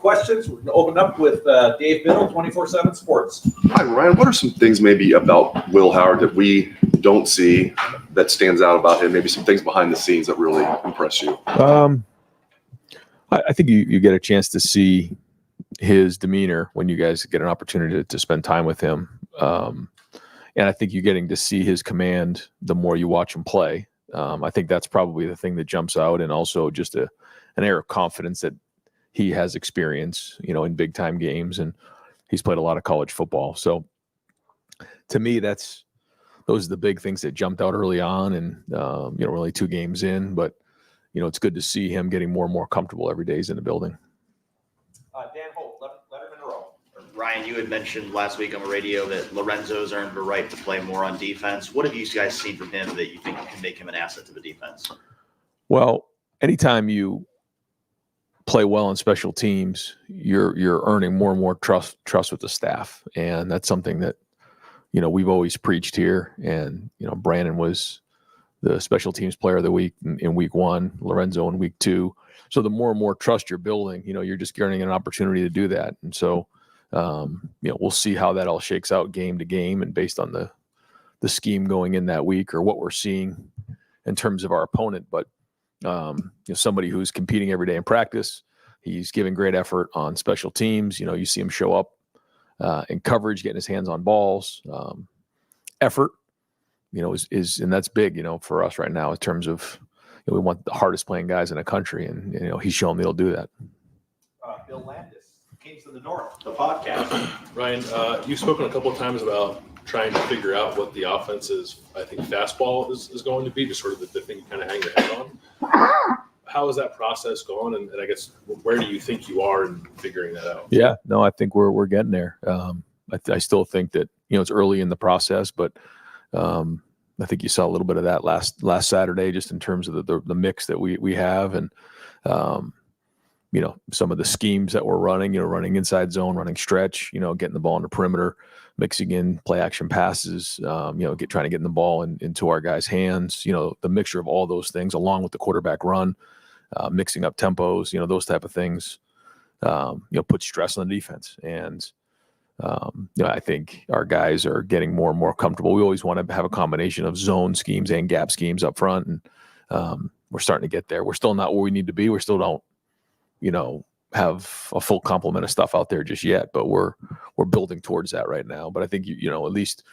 questions. We're going to open up with Dave Biddle, 24/7 Sports. Hi, Ryan. What are some things maybe about Will Howard that we don't see that stands out about him? Maybe some things behind the scenes that really impress you? I think you get a chance to see his demeanor when you guys get an opportunity to spend time with him. And I think you're getting to see his command the more you watch him play. I think that's probably the thing that jumps out, and also just an air of confidence that he has experience, in big time games, and he's played a lot of college football. So to me, those are the big things that jumped out early on, and we're only 2 games in, but it's good to see him getting more and more comfortable every day he's in the building. Dan Holt, Letterman Row. Ryan, you had mentioned last week on the radio that Lorenzo's earned the right to play more on defense. What have you guys seen from him that you think can make him an asset to the defense? Well, anytime you play well on special teams, you're earning more and more trust with the staff, and that's something that we've always preached here. And Brandon was the special teams player of the week in week 1, Lorenzo in week 2. So the more and more trust you're building, you're just getting an opportunity to do that. And so, we'll see how that all shakes out game to game, and based on the scheme going in that week or what we're seeing in terms of our opponent. But somebody who's competing every day in practice, he's giving great effort on special teams. You see him show up in coverage, getting his hands on balls. Effort, is and that's big, for us right now in terms of we want the hardest playing guys in the country, and he's shown they'll do that. Bill Landis, Kings of the North, the podcast. Ryan, you've spoken a couple of times about trying to figure out what the offense's, I think, fastball is going to be, just sort of the thing you kind of hang your head on. How is that process going? And I guess, where do you think you are in figuring that out? Yeah, no, I think we're getting there. I still think that, it's early in the process, but I think you saw a little bit of that last Saturday, just in terms of the mix that we have, and some of the schemes that we're running. Running inside zone, running stretch. Getting the ball in the perimeter, mixing in play action passes. Trying to get the ball into our guys' hands. The mixture of all those things, along with the quarterback run, mixing up tempos. Those type of things. Put stress on the defense, and I think our guys are getting more and more comfortable. We always want to have a combination of zone schemes and gap schemes up front, and we're starting to get there. We're still not where we need to be. We still don't, have a full complement of stuff out there just yet, but we're building towards that right now. But I think at least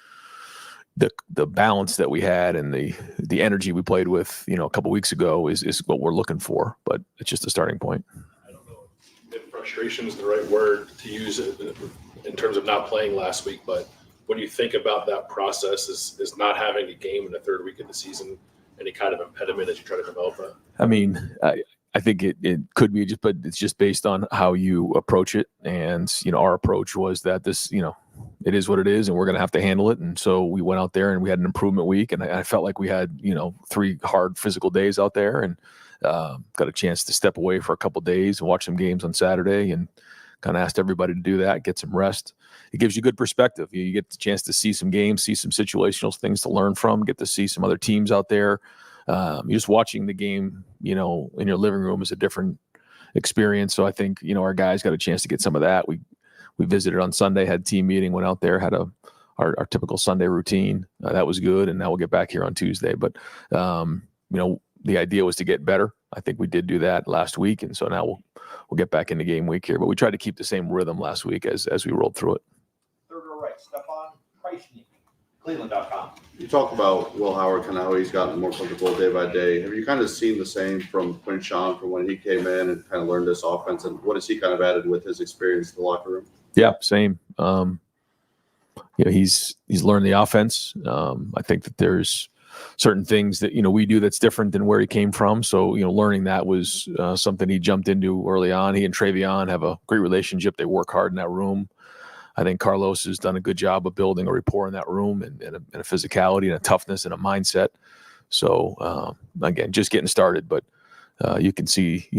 the balance that we had and the energy we played with, a couple weeks ago is what we're looking for. But it's just a starting point. I don't know if frustration is the right word to use in terms of not playing last week, but what do you think about that process? Is not having a game in the 3rd week of the season any kind of impediment as you try to develop that? I mean, I think it could be, but it's just based on how you approach it. And, our approach was that this, it is what it is, and we're going to have to handle it. And so we went out there and we had an improvement week, and I felt like we had, 3 hard physical days out there, and got a chance to step away for a couple of days and watch some games on Saturday, and kind of asked everybody to do that, get some rest. It gives you good perspective. You get the chance to see some games, see some situational things to learn from, get to see some other teams out there. You're just watching the game, in your living room is a different experience. So I think, our guys got a chance to get some of that. We visited on Sunday, had team meeting, went out there, had our typical Sunday routine. That was good. And now we'll get back here on Tuesday. But, the idea was to get better. I think we did do that last week. And so now we'll get back into game week here. But we tried to keep the same rhythm last week as we rolled through it. Third row right, Stefan Kreisnig, Cleveland.com. You talk about Will Howard, kind of how he's gotten more comfortable day by day. Have you kind of seen the same from Quinn Sean from when he came in and kind of learned this offense? And what has he kind of added with his experience in the locker room? Yeah, same. He's learned the offense. I think that there's certain things that, we do that's different than where he came from. So, learning that was something he jumped into early on. He and Travion have a great relationship. They work hard in that room. I think Carlos has done a good job of building a rapport in that room, and a physicality and a toughness and a mindset. So, again, just getting started, but you can see,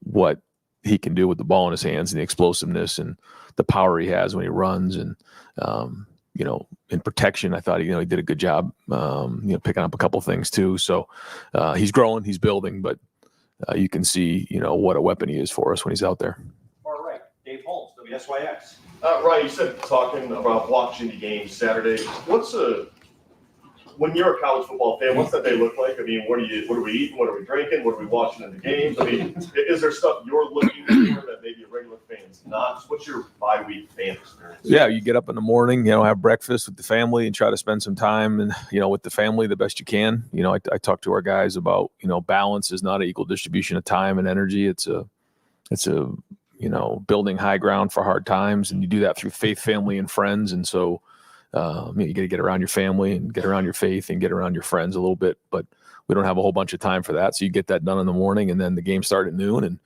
what he can do with the ball in his hands, and the explosiveness and the power he has when he runs. And, in protection, I thought, he did a good job, picking up a couple things too. So he's growing, he's building, but you can see, what a weapon he is for us when he's out there. All right. WSYX. Ryan, you said talking about watching the games Saturday. When you're a college football fan, what's that day look like? I mean, what are we eating? What are we drinking? What are we watching in the games? I mean, is there stuff you're looking for that maybe a regular fan's not? What's your bye-week fan experience? Yeah, you get up in the morning, have breakfast with the family and try to spend some time and, with the family the best you can. I talk to our guys about, balance is not an equal distribution of time and energy. It's a building high ground for hard times. And you do that through faith, family, and friends. And so, you got to get around your family and get around your faith and get around your friends a little bit, but we don't have a whole bunch of time for that. So you get that done in the morning, and then the game started at noon, and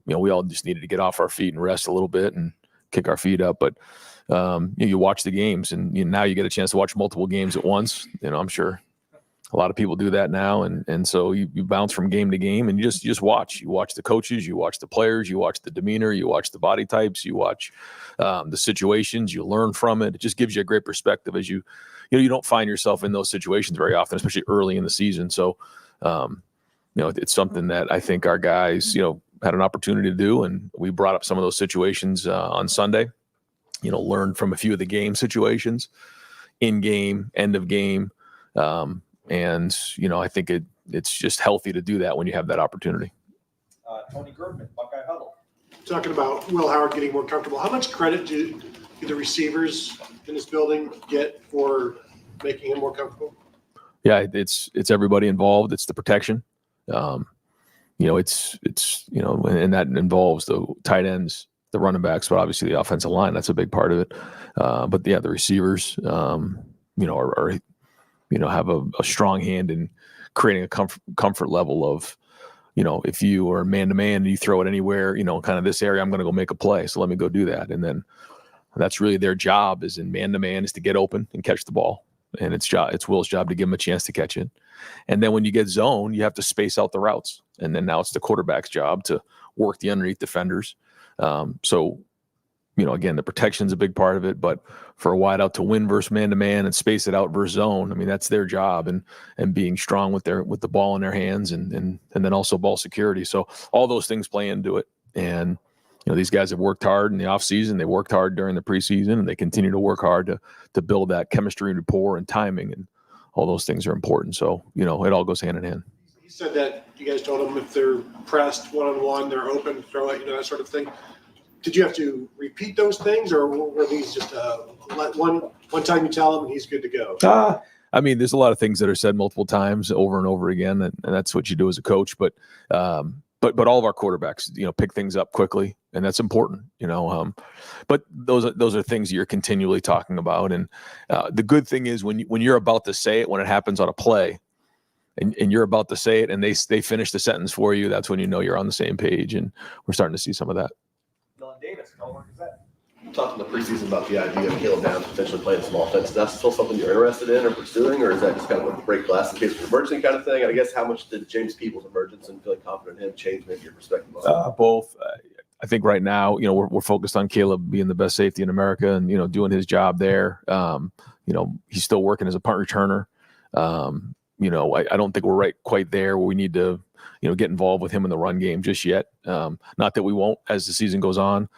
we all just needed to get off our feet and rest a little bit and kick our feet up. But you watch the games, and now you get a chance to watch multiple games at once. I'm sure a lot of people do that now, and so you bounce from game to game, and you just watch. You watch the coaches, you watch the players, you watch the demeanor, you watch the body types, you watch the situations. You learn from it. It just gives you a great perspective as you don't find yourself in those situations very often, especially early in the season. So it's something that I think our guys had an opportunity to do, and we brought up some of those situations on Sunday. Learned from a few of the game situations, in game, end of game. And, I think it's just healthy to do that when you have that opportunity. Tony Gerdman, Buckeye Huddle. Talking about Will Howard getting more comfortable, how much credit do the receivers in this building get for making him more comfortable? Yeah, it's everybody involved. It's the protection. And that involves the tight ends, the running backs, but obviously the offensive line. That's a big part of it. But the receivers, have a strong hand in creating a comfort level of, if you are man-to-man and you throw it anywhere, kind of this area, I'm going to go make a play. So let me go do that. And then that's really their job is in man-to-man is to get open and catch the ball. And it's Will's job to give him a chance to catch it. And then when you get zone, you have to space out the routes. And then now it's the quarterback's job to work the underneath defenders. Again, the protection's a big part of it, but for a wide out to win versus man-to-man and space it out versus zone, I mean, that's their job and being strong with the ball in their hands and then also ball security. So all those things play into it. And, these guys have worked hard in the offseason. They worked hard during the preseason, and they continue to work hard to build that chemistry and rapport and timing, and all those things are important. So, it all goes hand in hand. He said that you guys told him if they're pressed one-on-one, they're open, throw it, that sort of thing. Did you have to repeat those things, or were these just one time you tell him and he's good to go? I mean, there's a lot of things that are said multiple times over and over again, and that's what you do as a coach. But all of our quarterbacks, pick things up quickly, and that's important. But those are things that you're continually talking about. And the good thing is when you're about to say it, when it happens on a play, and you're about to say it, and they finish the sentence for you, that's when you're on the same page. And we're starting to see some of that. Davis, Delaware Gazette. You talked in the preseason about the idea of Caleb Downs potentially playing some offense. Is that still something you're interested in or pursuing, or is that just kind of a break glass in case of emergency kind of thing? And I guess how much did James Peoples' emergence and feeling confident in him change maybe your perspective on it? Both. I think right now, we're focused on Caleb being the best safety in America and, doing his job there. He's still working as a punt returner. I don't think we're quite there where we need to, get involved with him in the run game just yet. Not that we won't as the season goes on.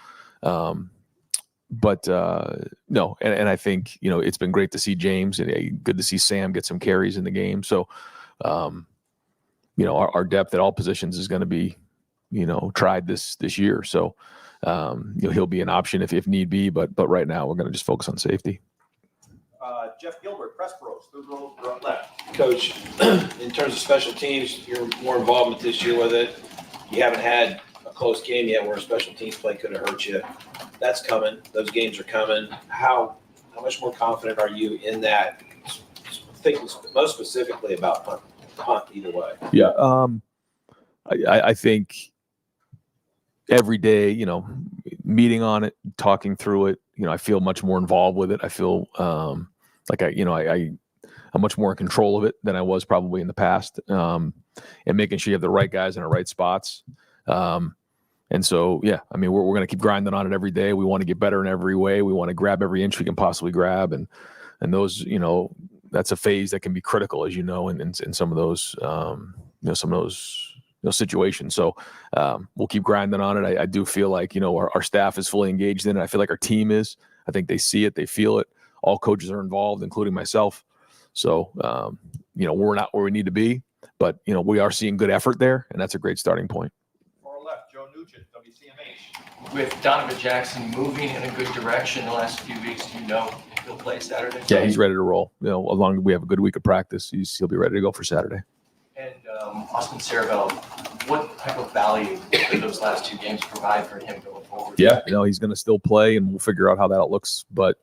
But no, and I think, it's been great to see James and good to see Sam get some carries in the game. So, our depth at all positions is going to be, tried this year. So, he'll be an option if need be, but right now we're going to just focus on safety. Jeff Gilbert, Press Pros, third row left. Coach, in terms of special teams, you're more involvement this year with it. You haven't had a close game yet where a special teams play could have hurt you. That's coming. Those games are coming. How much more confident are you in that? Thinking most specifically about punt either way. Yeah. I think every day, meeting on it, talking through it, I feel much more involved with it. I feel like I'm much more in control of it than I was probably in the past, and making sure you have the right guys in the right spots. And so, yeah, I mean, we're going to keep grinding on it every day. We want to get better in every way. We want to grab every inch we can possibly grab. And those, that's a phase that can be critical, as in some of those, some of those situation. So we'll keep grinding on it. I do feel like, our staff is fully engaged in it. I feel like our team is. I think they see it, they feel it. All coaches are involved, including myself. So, we're not where we need to be, but, we are seeing good effort there, and that's a great starting point. Far left, Joe Nugent, WCMH. With Donovan Jackson moving in a good direction the last few weeks, do you know if he'll play Saturday? Yeah, he's ready to roll. As long as we have a good week of practice, he'll be ready to go for Saturday. And Austin Cerebell, what type of value did those last two games provide for him going forward? Yeah, he's going to still play, and we'll figure out how that looks. But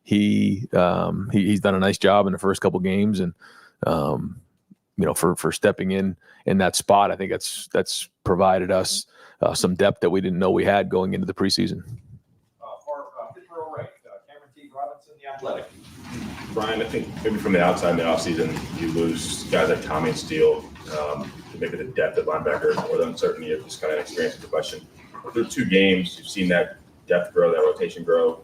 he's done a nice job in the first couple games, and for stepping in that spot, I think that's provided us some depth that we didn't know we had going into the preseason. Fifth row right, Cameron T. Robinson, The Athletic. Brian, I think maybe from the outside in the offseason, you lose guys like Tommy and Steele, maybe the depth of linebacker or the uncertainty of just kind of experience with the question. Through 2 games, you've seen that depth grow, that rotation grow.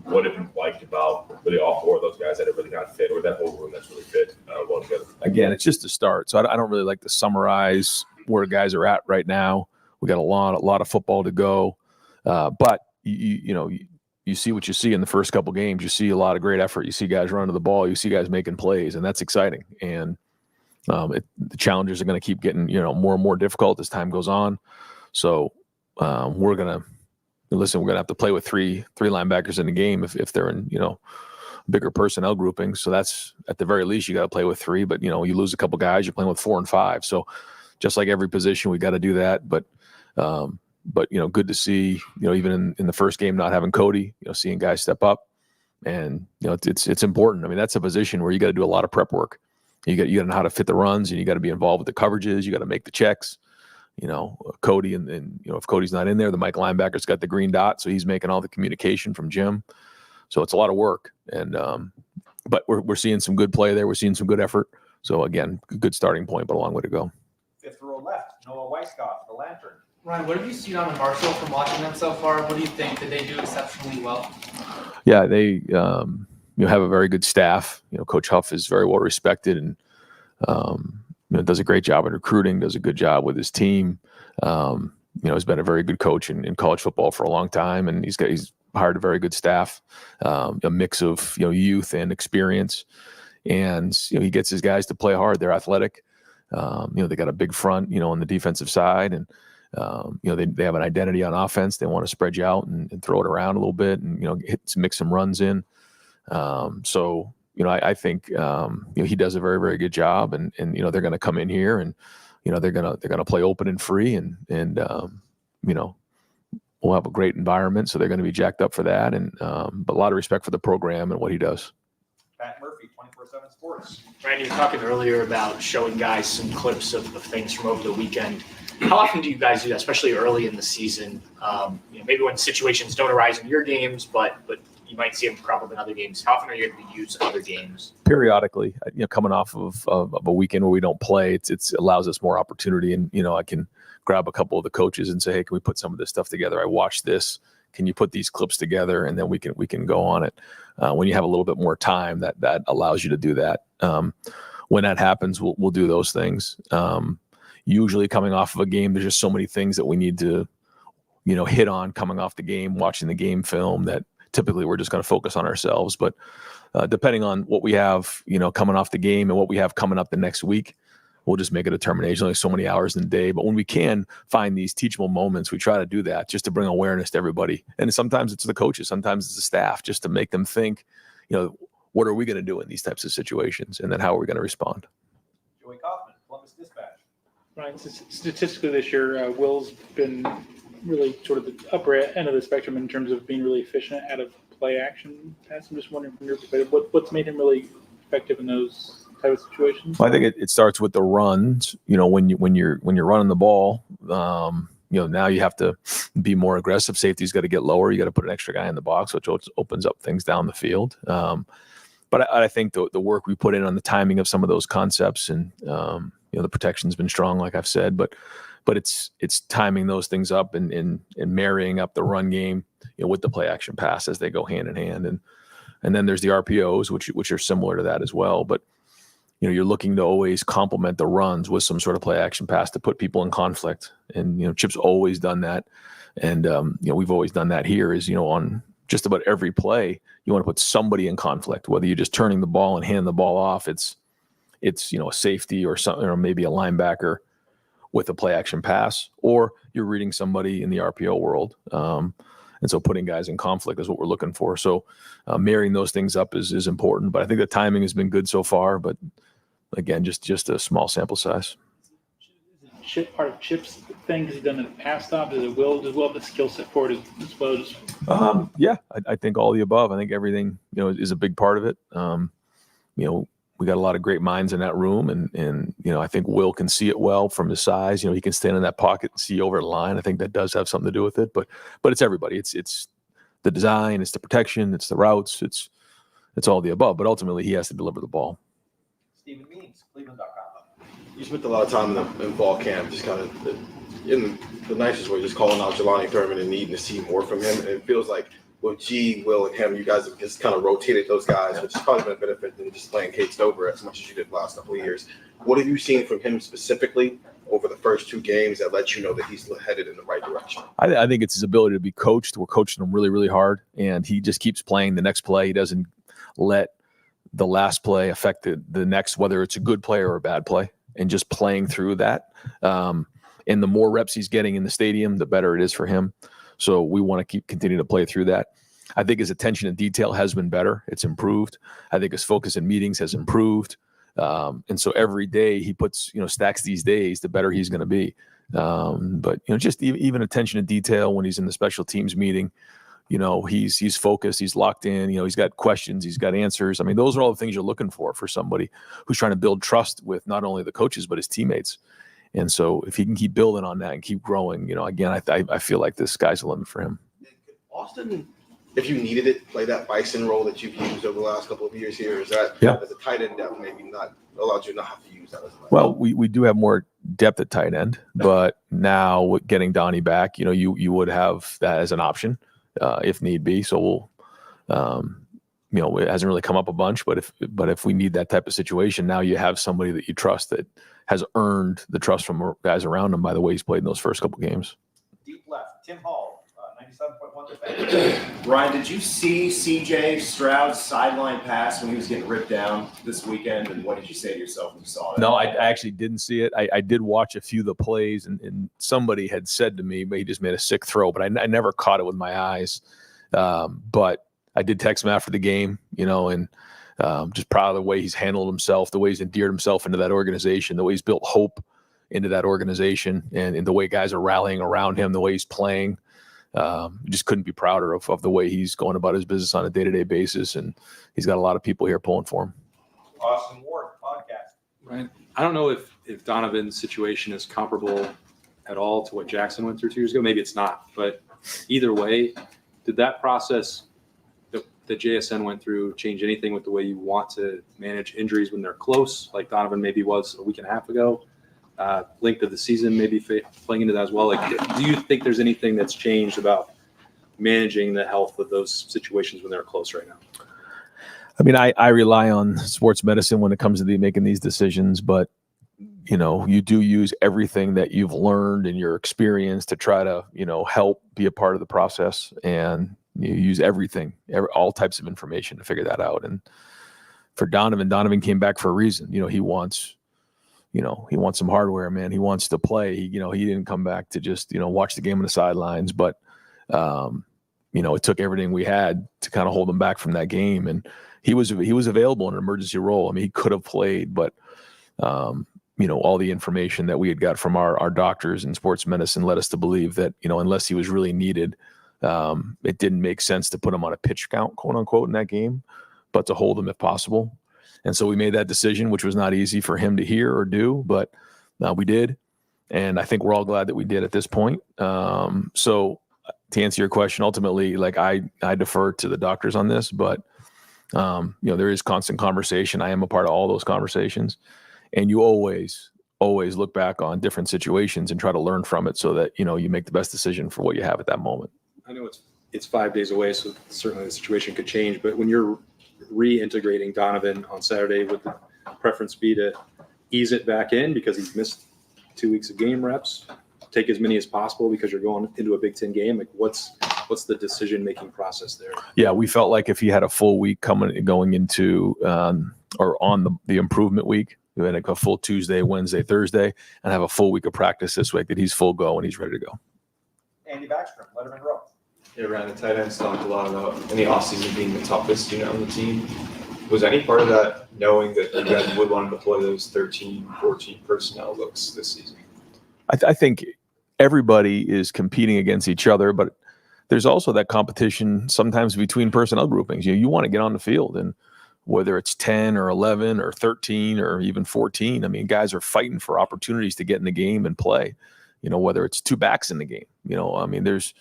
What have you liked about really all 4 of those guys that have really kind of fit, or that whole room that's really fit well together? Again, it's just a start. So I don't really like to summarize where guys are at right now. We got a lot of football to go. But you see what you see in the first couple games. You see a lot of great effort. You see guys running to the ball. You see guys making plays, and that's exciting. And the challenges are going to keep getting more and more difficult as time goes on. So we're going to have to play with three linebackers in the game if they're in bigger personnel groupings. So that's at the very least you got to play with 3. But you lose a couple guys, you're playing with 4 and 5. So just like every position, we got to do that. But good to see, even in the first game, not having Cody, seeing guys step up, and it's important. I mean, that's a position where you got to do a lot of prep work. You got to know how to fit the runs, and you got to be involved with the coverages. You got to make the checks. Cody and if Cody's not in there, the Mike linebacker's got the green dot, so he's making all the communication from Jim. So it's a lot of work, and but we're seeing some good play there. We're seeing some good effort. So again, good starting point, but a long way to go. Fifth row left, Noah Weisskopf, The Lantern. Ryan, what have you seen on the Marshall from watching them so far? What do you think? Did they do exceptionally well? Yeah, they have a very good staff. Coach Huff is very well respected, and does a great job in recruiting. Does a good job with his team. Has been a very good coach in college football for a long time, and he's hired a very good staff, a mix of youth and experience, and he gets his guys to play hard. They're athletic. They got a big front, on the defensive side, and they have an identity on offense. They want to spread you out and throw it around a little bit, and mix some runs in. I think he does a very, very good job, and they're going to come in here, and they're going to play open and free, and we'll have a great environment, so they're going to be jacked up for that, and but a lot of respect for the program and what he does. Pat Murphy, 24/7 Sports. Ryan, you were talking earlier about showing guys some clips of things from over the weekend. How often do you guys do that, especially early in the season? Maybe when situations don't arise in your games, but you might see them crop up in other games. How often are you able to use other games? Periodically, coming off of a weekend where we don't play, it allows us more opportunity, and I can grab a couple of the coaches and say, hey, can we put some of this stuff together? I watched this. Can you put these clips together, and then we can go on it. When you have a little bit more time, that allows you to do that. When that happens, we'll do those things. Usually coming off of a game, there's just so many things that we need to, hit on coming off the game, watching the game film, that typically we're just going to focus on ourselves. But depending on what we have, coming off the game and what we have coming up the next week, we'll just make a determination. Only so many hours in the day. But when we can find these teachable moments, we try to do that just to bring awareness to everybody. And sometimes it's the coaches, sometimes it's the staff, just to make them think, what are we going to do in these types of situations? And then how are we going to respond? Joey Kaufman, Columbus Dispatch. Right. Statistically this year, Will's been really sort of the upper end of the spectrum in terms of being really efficient out of play action. I'm just wondering from your perspective, what's made him really effective in those type of situations? Well, I think it starts with the runs. When you're running the ball, now you have to be more aggressive. Safety's got to get lower. You got to put an extra guy in the box, which opens up things down the field. But I think the work we put in on the timing of some of those concepts, and the protection's been strong, like I've said, but it's timing those things up and marrying up the run game, with the play action pass as they go hand in hand, and then there's the RPOs, which are similar to that as well. But you're looking to always complement the runs with some sort of play action pass to put people in conflict. And, Chip's always done that. And, we've always done that here is, on just about every play, you want to put somebody in conflict, whether you're just turning the ball and handing the ball off. It's a safety or something, or maybe a linebacker with a play action pass, or you're reading somebody in the RPO world. And so putting guys in conflict is what we're looking for. So marrying those things up is important. But I think the timing has been good so far. But again, just a small sample size. Chip part of Chip's thing because he's done it in the past stop. Does Will have the skill set for it as well? Yeah, I think all the above. I think everything is a big part of it. We got a lot of great minds in that room, and I think Will can see it well from his size. He can stand in that pocket and see over the line. I think that does have something to do with it. But it's everybody. It's the design, it's the protection, it's the routes, it's all the above. But ultimately, he has to deliver the ball. Stephen Means, Cleveland.com. You spent a lot of time in fall camp, just kind of in the nicest way, just calling out Jelani Thurman and needing to see more from him. And it feels like with G, Will, and him, you guys have just kind of rotated those guys, which has probably been a benefit than just playing Kate Stover as much as you did the last couple of years. What have you seen from him specifically over the first 2 games that let you know that he's headed in the right direction? I think it's his ability to be coached. We're coaching him really, really hard, and he just keeps playing the next play. He doesn't let the last play affect the next, whether it's a good play or a bad play, and just playing through that. And the more reps he's getting in the stadium, the better it is for him. So we want to continue to play through that. I think his attention to detail has been better. It's improved. I think his focus in meetings has improved. And so every day he puts, stacks these days, the better he's going to be. But, just even attention to detail when he's in the special teams meeting, he's focused, he's locked in, he's got questions, he's got answers. I mean, those are all the things you're looking for somebody who's trying to build trust with not only the coaches, but his teammates. And so if he can keep building on that and keep growing, again, I feel like the sky's the limit for him. Austin, if you needed it, play that Bison role that you've used over the last couple of years here? Is that as a tight end depth maybe not allowed you not have to use that as a well, we do have more depth at tight end, but now with getting Donnie back, you would have that as an option if need be. So we'll, it hasn't really come up a bunch, but if we need that type of situation, now you have somebody that you trust that has earned the trust from guys around him by the way he's played in those first couple games. Deep left, Tim Hall, 97.1 defense. Ryan, did you see CJ Stroud's sideline pass when he was getting ripped down this weekend? And what did you say to yourself when you saw it? No, I actually didn't see it. I did watch a few of the plays, and somebody had said to me, but he just made a sick throw, but I never caught it with my eyes. But I did text him after the game, and just proud of the way he's handled himself, the way he's endeared himself into that organization, the way he's built hope into that organization, and the way guys are rallying around him, the way he's playing. Just couldn't be prouder of the way he's going about his business on a day-to-day basis, and he's got a lot of people here pulling for him. Austin Ward, podcast. Right. I don't know if Donovan's situation is comparable at all to what Jackson went through 2 years ago. Maybe it's not, but either way, did that process that JSN went through change anything with the way you want to manage injuries when they're close, like Donovan maybe was a week and a half ago? Length of the season maybe playing into that as well. Like, do you think there's anything that's changed about managing the health of those situations when they're close right now? I mean, I rely on sports medicine when it comes to making these decisions, but you do use everything that you've learned in your experience to try to, help be a part of the process, and you use all types of information to figure that out. And for Donovan came back for a reason. He wants some hardware, man. He wants to play. He didn't come back to just, watch the game on the sidelines, but, it took everything we had to kind of hold him back from that game. And he was available in an emergency role. I mean, he could have played, but, all the information that we had got from our doctors and sports medicine led us to believe that, unless he was really needed, it didn't make sense to put him on a pitch count, quote unquote, in that game, but to hold him if possible. And so we made that decision, which was not easy for him to hear or do, but we did. And I think we're all glad that we did at this point. So to answer your question, ultimately, like I defer to the doctors on this, but there is constant conversation. I am a part of all those conversations, and you always look back on different situations and try to learn from it so that, you make the best decision for what you have at that moment. I know it's 5 days away, so certainly the situation could change, but when you're reintegrating Donovan on Saturday with the preference be to ease it back in because he's missed 2 weeks of game reps, take as many as possible because you're going into a Big Ten game? Like what's the decision-making process there? Yeah, we felt like if he had a full week going into or on the improvement week, we had like a full Tuesday, Wednesday, Thursday, and have a full week of practice this week, that he's full go and he's ready to go. Andy Backstrom, Letterman Row. Yeah, Ryan, the tight ends talked a lot about in the offseason being the toughest unit on the team. Was any part of that knowing that you guys would want to deploy those 13, 14 personnel looks this season? I think everybody is competing against each other, but there's also that competition sometimes between personnel groupings. You want to get on the field, and whether it's 10 or 11 or 13 or even 14, I mean, guys are fighting for opportunities to get in the game and play, whether it's two backs in the game, I mean, there's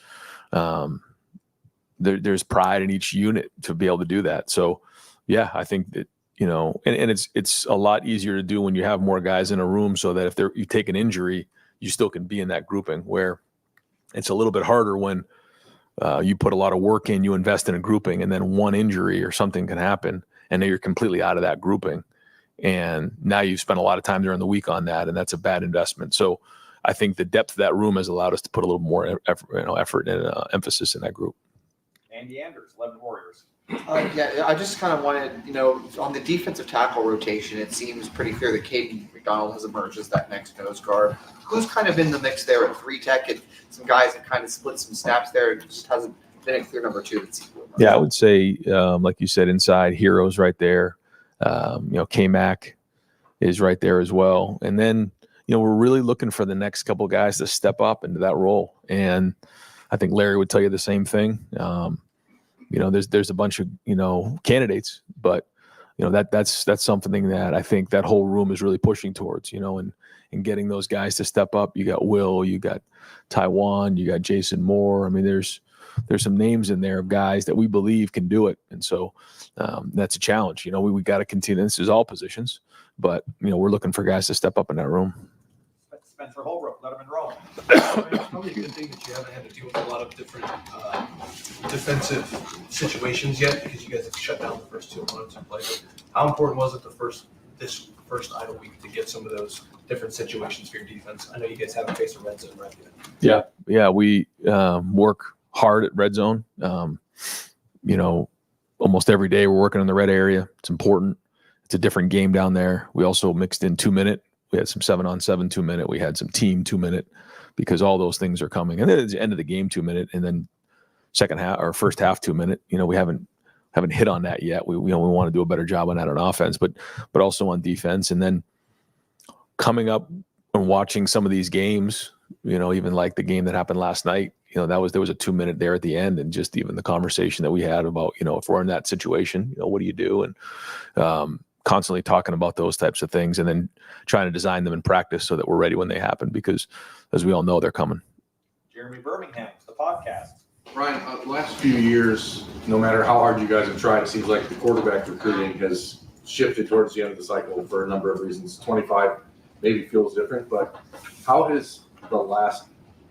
pride in each unit to be able to do that. So yeah, I think that, and it's a lot easier to do when you have more guys in a room, so that if you take an injury, you still can be in that grouping, where it's a little bit harder when you put a lot of work in, you invest in a grouping, and then one injury or something can happen, and then you're completely out of that grouping. And now you've spent a lot of time during the week on that, and that's a bad investment. So I think the depth of that room has allowed us to put a little more effort and emphasis in that group. Andy Anders, Lebanon Warriors. Yeah, I just kind of wanted, on the defensive tackle rotation, it seems pretty clear that Caden McDonald has emerged as that next nose guard. Who's kind of in the mix there at 3-tech? And some guys have kind of split some snaps there. It just hasn't been a clear number 2 that's equal. Yeah, I would say, like you said, inside Hero's right there. K-Mac is right there as well. And then, we're really looking for the next couple guys to step up into that role. And I think Larry would tell you the same thing. There's a bunch of, candidates, but, that's something that I think that whole room is really pushing towards, and getting those guys to step up. You got Will, you got Taiwan, you got Jason Moore. I mean, there's some names in there of guys that we believe can do it. And so that's a challenge. We got to continue. This is all positions, but, we're looking for guys to step up in that room. Spencer Holbrook, Letterman Row. It's probably a good thing that you haven't had to deal with a lot of different defensive situations yet, because you guys have shut down the first 2 opponents who played. But how important was it this first idle week to get some of those different situations for your defense? I know you guys haven't faced a red zone right yet. Yeah, we work hard at red zone. Almost every day we're working in the red area. It's important. It's a different game down there. We also mixed in 2-minute. We had some 7-on-7 2-minute. We had some team 2-minute, because all those things are coming. And then at the end of the game 2-minute, and then second half or first half 2-minute. We haven't hit on that yet. We want to do a better job on that on offense, but also on defense. And then coming up and watching some of these games, even like the game that happened last night, there was a 2-minute there at the end, and just even the conversation that we had about, if we're in that situation, what do you do? And constantly talking about those types of things, and then trying to design them in practice so that we're ready when they happen, because as we all know, they're coming. Jeremy Birmingham, the podcast. Ryan, last few years, no matter how hard you guys have tried, it seems like the quarterback recruiting has shifted towards the end of the cycle for a number of reasons. 25 maybe feels different, but how has the last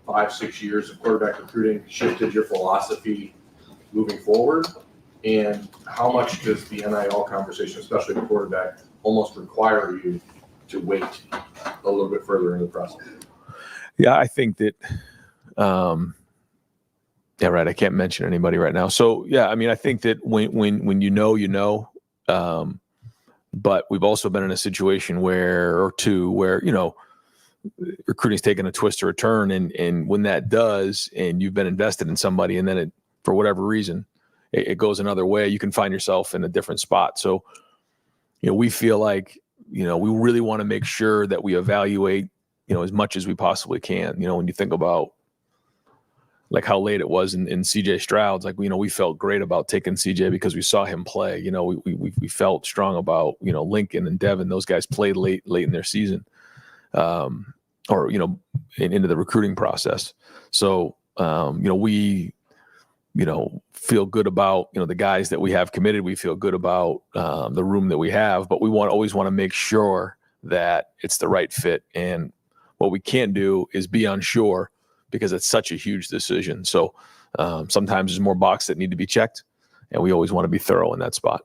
5-6 years of quarterback recruiting shifted your philosophy moving forward? And how much does the NIL conversation, especially the quarterback, almost require you to wait a little bit further in the process? Yeah, I think that, right. I can't mention anybody right now. So yeah, I mean, I think that when you know, but we've also been in a situation where recruiting's taken a twist or a turn, and when that does, and you've been invested in somebody, and then it, for whatever reason, it goes another way, you can find yourself in a different spot. So, we feel like, we really want to make sure that we evaluate, as much as we possibly can. When you think about like how late it was in CJ Stroud's, like, we felt great about taking CJ because we saw him play. We felt strong about, Lincoln and Devin, those guys played late in their season, or, into the recruiting process. So, we, feel good about, the guys that we have committed. We feel good about the room that we have, but we always want to make sure that it's the right fit. And what we can't do is be unsure, because it's such a huge decision. So sometimes there's more boxes that need to be checked, and we always want to be thorough in that spot.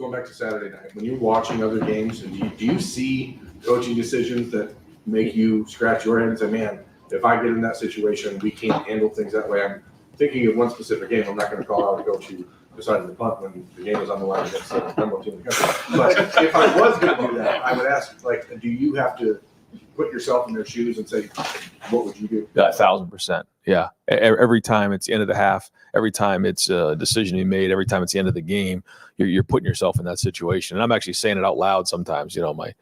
going back to Saturday night, when you're watching other games, do you see coaching decisions that make you scratch your head and say, man, if I get in that situation, we can't handle things that way? I'm thinking of one specific game. I'm not going to call out a coach who decided to punt when the game was on the line against the number one team in the country. But if I was going to do that, I would ask, like, do you have to put yourself in their shoes and say, what would you do? Yeah, 1,000%. Yeah. Every time it's the end of the half, every time it's a decision you made, every time it's the end of the game, you're putting yourself in that situation. And I'm actually saying it out loud sometimes. My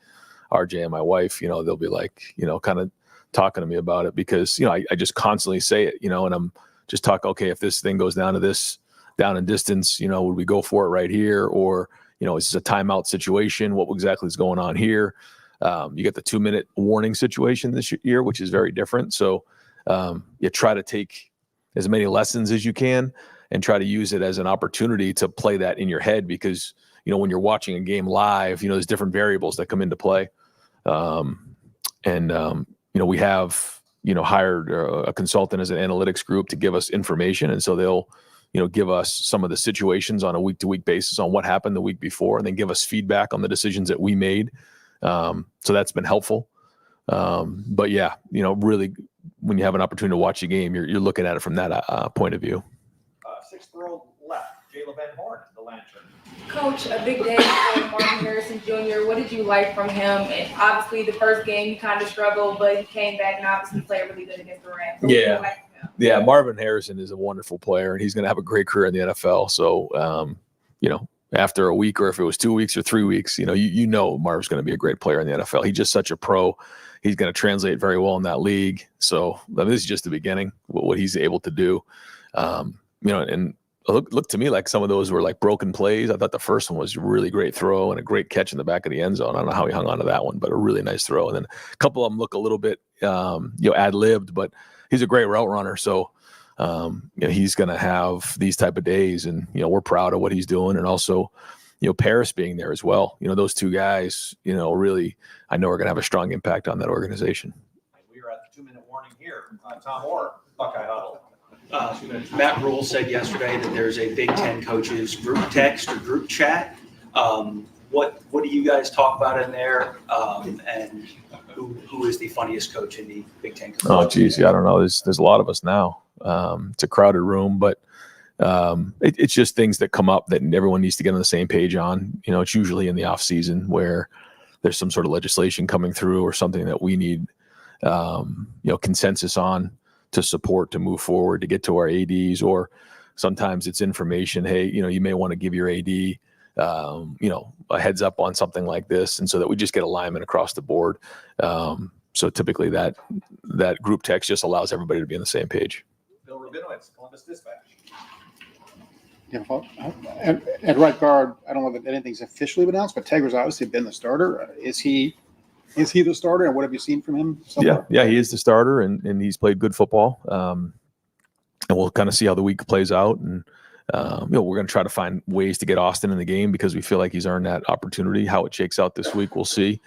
RJ and my wife, they'll be like, kind of talking to me about it because, I just constantly say it, and I'm just talking, okay, if this thing goes down to this, down in distance, would we go for it right here? Or, is this a timeout situation? What exactly is going on here? You get the 2-minute warning situation this year, which is very different. So you try to take as many lessons as you can and try to use it as an opportunity to play that in your head because, when you're watching a game live, there's different variables that come into play. We have, hired a consultant as an analytics group to give us information. And so they'll, give us some of the situations on a week-to-week basis on what happened the week before, and then give us feedback on the decisions that we made. So that's been helpful. But yeah, really, when you have an opportunity to watch a game, you're looking at it from that point of view. 6th row left, Jayla Van Horn, the lantern. Coach, a big day for Martin Harrison Jr. What did you like from him? And obviously, the first game he kind of struggled, but he came back and obviously played really good against the Rams. So what did you like from him? Yeah, Marvin Harrison is a wonderful player, and he's going to have a great career in the NFL. So, after a week, or if it was 2 weeks or 3 weeks, Marv's going to be a great player in the NFL. He's just such a pro. He's going to translate very well in that league. So this is just the beginning, what he's able to do. And look to me like some of those were like broken plays. I thought the first one was a really great throw and a great catch in the back of the end zone. I don't know how he hung on to that one, but a really nice throw. And then a couple of them look a little bit, ad-libbed, but he's a great route runner. So, he's going to have these type of days, and, we're proud of what he's doing. And also, Paris being there as well. Those two guys, really, I know are going to have a strong impact on that organization. We are at the 2-minute warning here. Tom Orr, Buckeye Huddle. Matt Rule said yesterday that there's a Big Ten coaches group text or group chat. What do you guys talk about in there? And who is the funniest coach in the Big Ten? Oh, geez, I don't know. There's a lot of us now. It's a crowded room, but it's just things that come up that everyone needs to get on the same page on. It's usually in the off season where there's some sort of legislation coming through or something that we need, consensus on to support, to move forward, to get to our ADs, or sometimes it's information. Hey, you may want to give your AD, a heads up on something like this. And so that we just get alignment across the board. So typically that group text just allows everybody to be on the same page. Bill Rabinowitz, Columbus Dispatch. Yeah, well, at right guard, I don't know that anything's officially been announced, but Tegra's obviously been the starter. Is he the starter, and what have you seen from him so far? Yeah, he is the starter, and he's played good football. And we'll kind of see how the week plays out. And, we're going to try to find ways to get Austin in the game because we feel like he's earned that opportunity. How it shakes out this week, we'll see.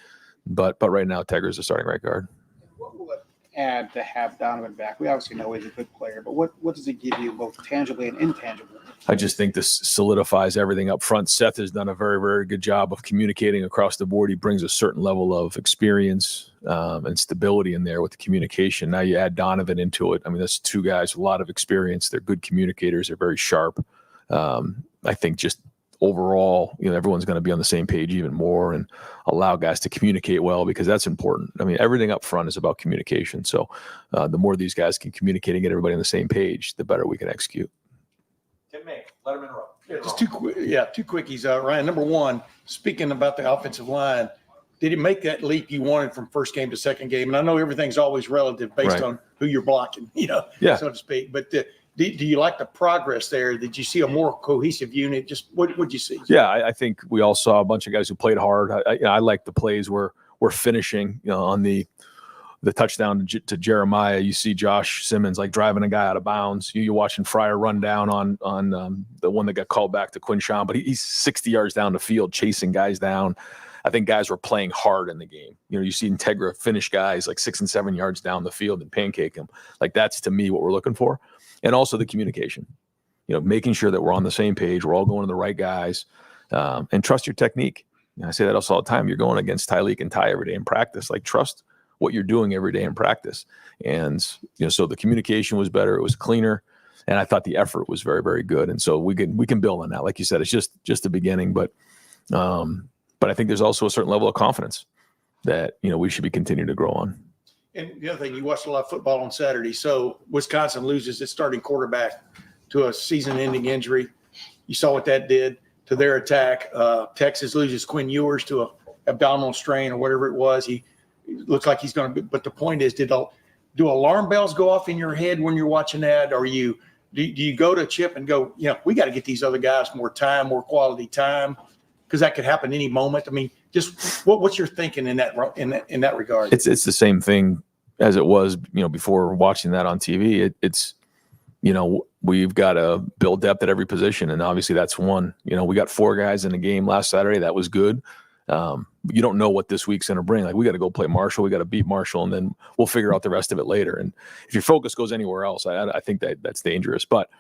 But right now, Tegra's the starting right guard. What will it add to have Donovan back? We obviously know he's a good player, but what does it give you both tangibly and intangibly? I just think this solidifies everything up front. Seth has done a very, very good job of communicating across the board. He brings a certain level of experience and stability in there with the communication. Now you add Donovan into it. I mean, that's two guys with a lot of experience. They're good communicators. They're very sharp. I think just overall, everyone's going to be on the same page even more and allow guys to communicate well, because that's important. I mean, everything up front is about communication. So the more these guys can communicate and get everybody on the same page, the better we can execute. Tim May, Letterman Row. Yeah, just two quickies, Ryan. Number one, speaking about the offensive line, did it make that leap you wanted from first game to second game? And I know everything's always relative based on who you're blocking, so to speak. But do you like the progress there? Did you see a more cohesive unit? Just what did you see? Yeah, I think we all saw a bunch of guys who played hard. I like the plays where we're finishing, on the touchdown to Jeremiah. You see Josh Simmons like driving a guy out of bounds. You're watching Fryer run down on the one that got called back to Quinshawn, but he's 60 yards down the field chasing guys down. I think guys were playing hard in the game. You see Integra finish guys like 6 and 7 yards down the field and pancake them. Like, that's to me what we're looking for. And also the communication, making sure that we're on the same page. We're all going to the right guys. and trust your technique. I say that also all the time. You're going against Tyleek and Ty every day in practice. Like, trust what you're doing every day in practice. And, so the communication was better. It was cleaner. And I thought the effort was very, very good. And so we can build on that. Like you said, it's just the beginning. But I think there's also a certain level of confidence that, we should be continuing to grow on. And the other thing, you watched a lot of football on Saturday. So Wisconsin loses its starting quarterback to a season-ending injury. You saw what that did to their attack. Texas loses Quinn Ewers to a abdominal strain or whatever it was. He looks like he's going to be. But the point is, do alarm bells go off in your head when you're watching that? Or do you go to Chip and go, we got to get these other guys more time, more quality time, because that could happen any moment. I mean, just what's your thinking in that regard? It's the same thing as it was, before watching that on TV. It's we've got to build depth at every position, and obviously that's one. We got 4 guys in the game last Saturday. That was good. You don't know what this week's going to bring. Like, we got to go play Marshall. We got to beat Marshall, and then we'll figure out the rest of it later. And if your focus goes anywhere else, I think that's dangerous. But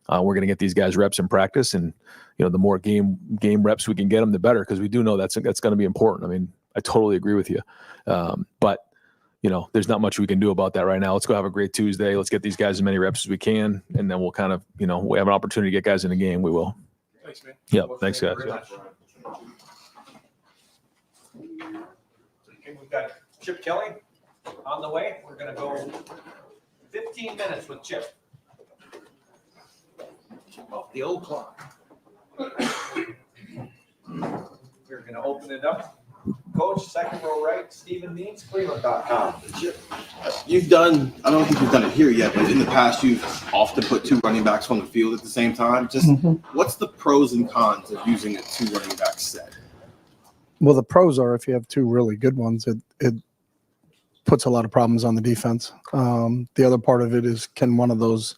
we're going to get these guys reps in practice, and the more game reps we can get them, the better, because we do know that's going to be important. I mean, I totally agree with you. But there's not much we can do about that right now. Let's go have a great Tuesday. Let's get these guys as many reps as we can, and then we'll kind of, we have an opportunity to get guys in the game. We will. Thanks, man. Yeah. Thanks, guys. Okay, we've got Chip Kelly on the way. We're going to go 15 minutes with Chip. Off the old clock. We're going to open it up. Coach, second row right, Stephen Means, Cleveland.com. You've done, I don't think you've done it here yet, but in the past, you've often put 2 running backs on the field at the same time. Just what's the pros and cons of using a 2 running back set? Well, the pros are if you have 2 really good ones, it puts a lot of problems on the defense. The other part of it is, can one of those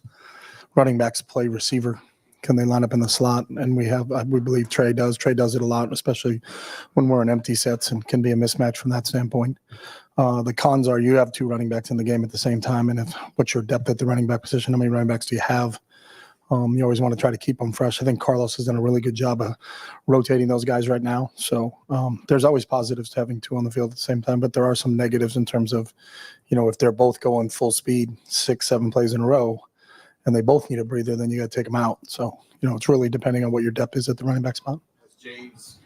running backs play receiver? Can they line up in the slot? And we believe Trey does. Trey does it a lot, especially when we're in empty sets, and can be a mismatch from that standpoint. The cons are you have 2 running backs in the game at the same time, and what's your depth at the running back position? How many running backs do you have? You always want to try to keep them fresh. I think Carlos has done a really good job of rotating those guys right now. So there's always positives to having 2 on the field at the same time, but there are some negatives in terms of, if they're both going full speed 6-7 plays in a row, and they both need a breather, then you got to take them out. So, it's really depending on what your depth is at the running back spot. Has James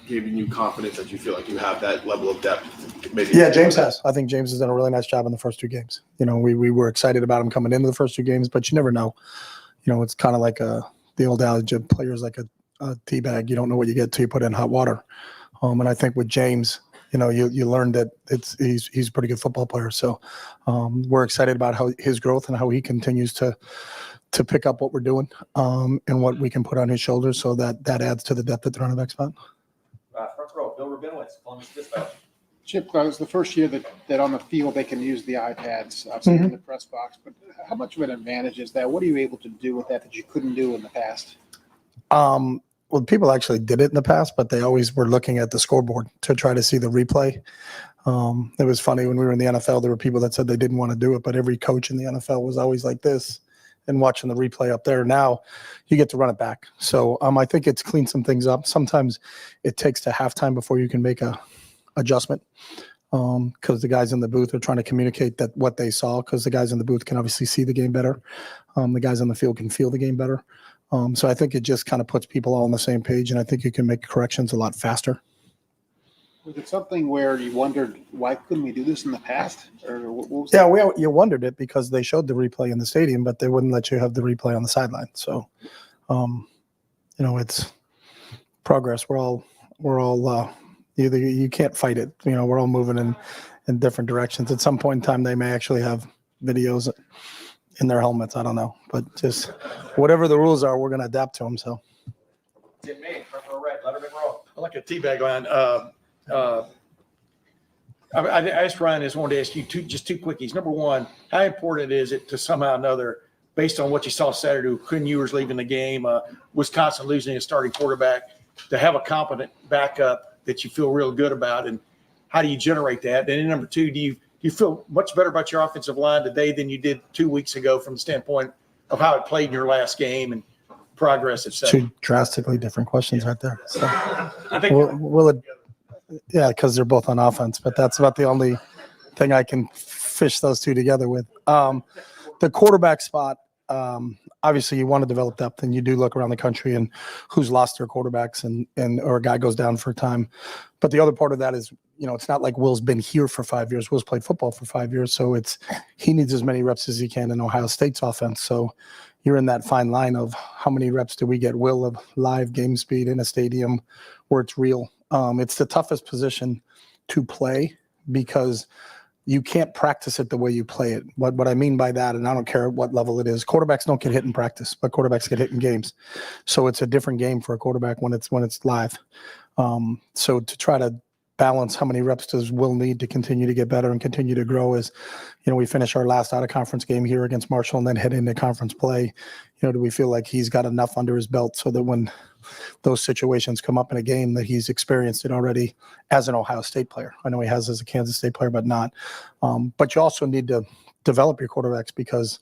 given you confidence that you feel like you have that level of depth? Maybe Yeah, James has. I think James has done a really nice job in the first 2 games. We were excited about him coming into the first 2 games, but you never know. It's kind of like the old adage of players like a tea bag. You don't know what you get till you put it in hot water. And I think with James, you learn that he's a pretty good football player. So we're excited about his growth and how he continues to pick up what we're doing and what we can put on his shoulders. So that adds to the depth at the running back spot. Front row, Bill Rabinowitz, Columbus Dispatch. Chip, it's the first year that on the field they can use the iPads obviously in the press box. But how much of an advantage is that? What are you able to do with that you couldn't do in the past? Well, people actually did it in the past, but they always were looking at the scoreboard to try to see the replay. It was funny when we were in the NFL, there were people that said they didn't want to do it, but every coach in the NFL was always like this and watching the replay up there. Now you get to run it back. So I think it's cleaned some things up. Sometimes it takes to halftime before you can make a adjustment because the guys in the booth are trying to communicate that what they saw, because the guys in the booth can obviously see the game better. The guys on the field can feel the game better. So I think it just kind of puts people all on the same page, and I think you can make corrections a lot faster. Was it something where you wondered, why couldn't we do this in the past? Or what was you wondered it because they showed the replay in the stadium, but they wouldn't let you have the replay on the sideline. So, it's progress. We're all you can't fight it. We're all moving in different directions. At some point in time, they may actually have videos in their helmets. I don't know, but just whatever the rules are, we're going to adapt to them. So, Jim May, front row right, Letterman row. I like a teabag line. I asked Ryan, I just wanted to ask you two quickies. Number one, how important is it to somehow or another, based on what you saw Saturday, Quinn Ewers leaving the game, Wisconsin losing a starting quarterback, to have a competent backup that you feel real good about, and how do you generate that? And then number two, do you feel much better about your offensive line today than you did 2 weeks ago from the standpoint of how it played in your last game and progress, et cetera. Two drastically different questions right there. So, I think will it? Yeah, because they're both on offense, but that's about the only thing I can fish those two together with. The quarterback spot. Obviously, you want to develop depth, and you do look around the country and who's lost their quarterbacks, and or a guy goes down for time. But the other part of that is, it's not like Will's been here for 5 years. Will's played football for 5 years, so he needs as many reps as he can in Ohio State's offense. So you're in that fine line of how many reps do we get Will of live game speed in a stadium where it's real. It's the toughest position to play because you can't practice it the way you play it. What I mean by that, and I don't care what level it is, quarterbacks don't get hit in practice, but quarterbacks get hit in games. So it's a different game for a quarterback when it's live. So to try to balance how many reps does Will need to continue to get better and continue to grow is, we finish our last out of conference game here against Marshall and then head into conference play. Do we feel like he's got enough under his belt so that when those situations come up in a game that he's experienced it already as an Ohio State player? I know he has as a Kansas State player, but not. But you also need to develop your quarterbacks because,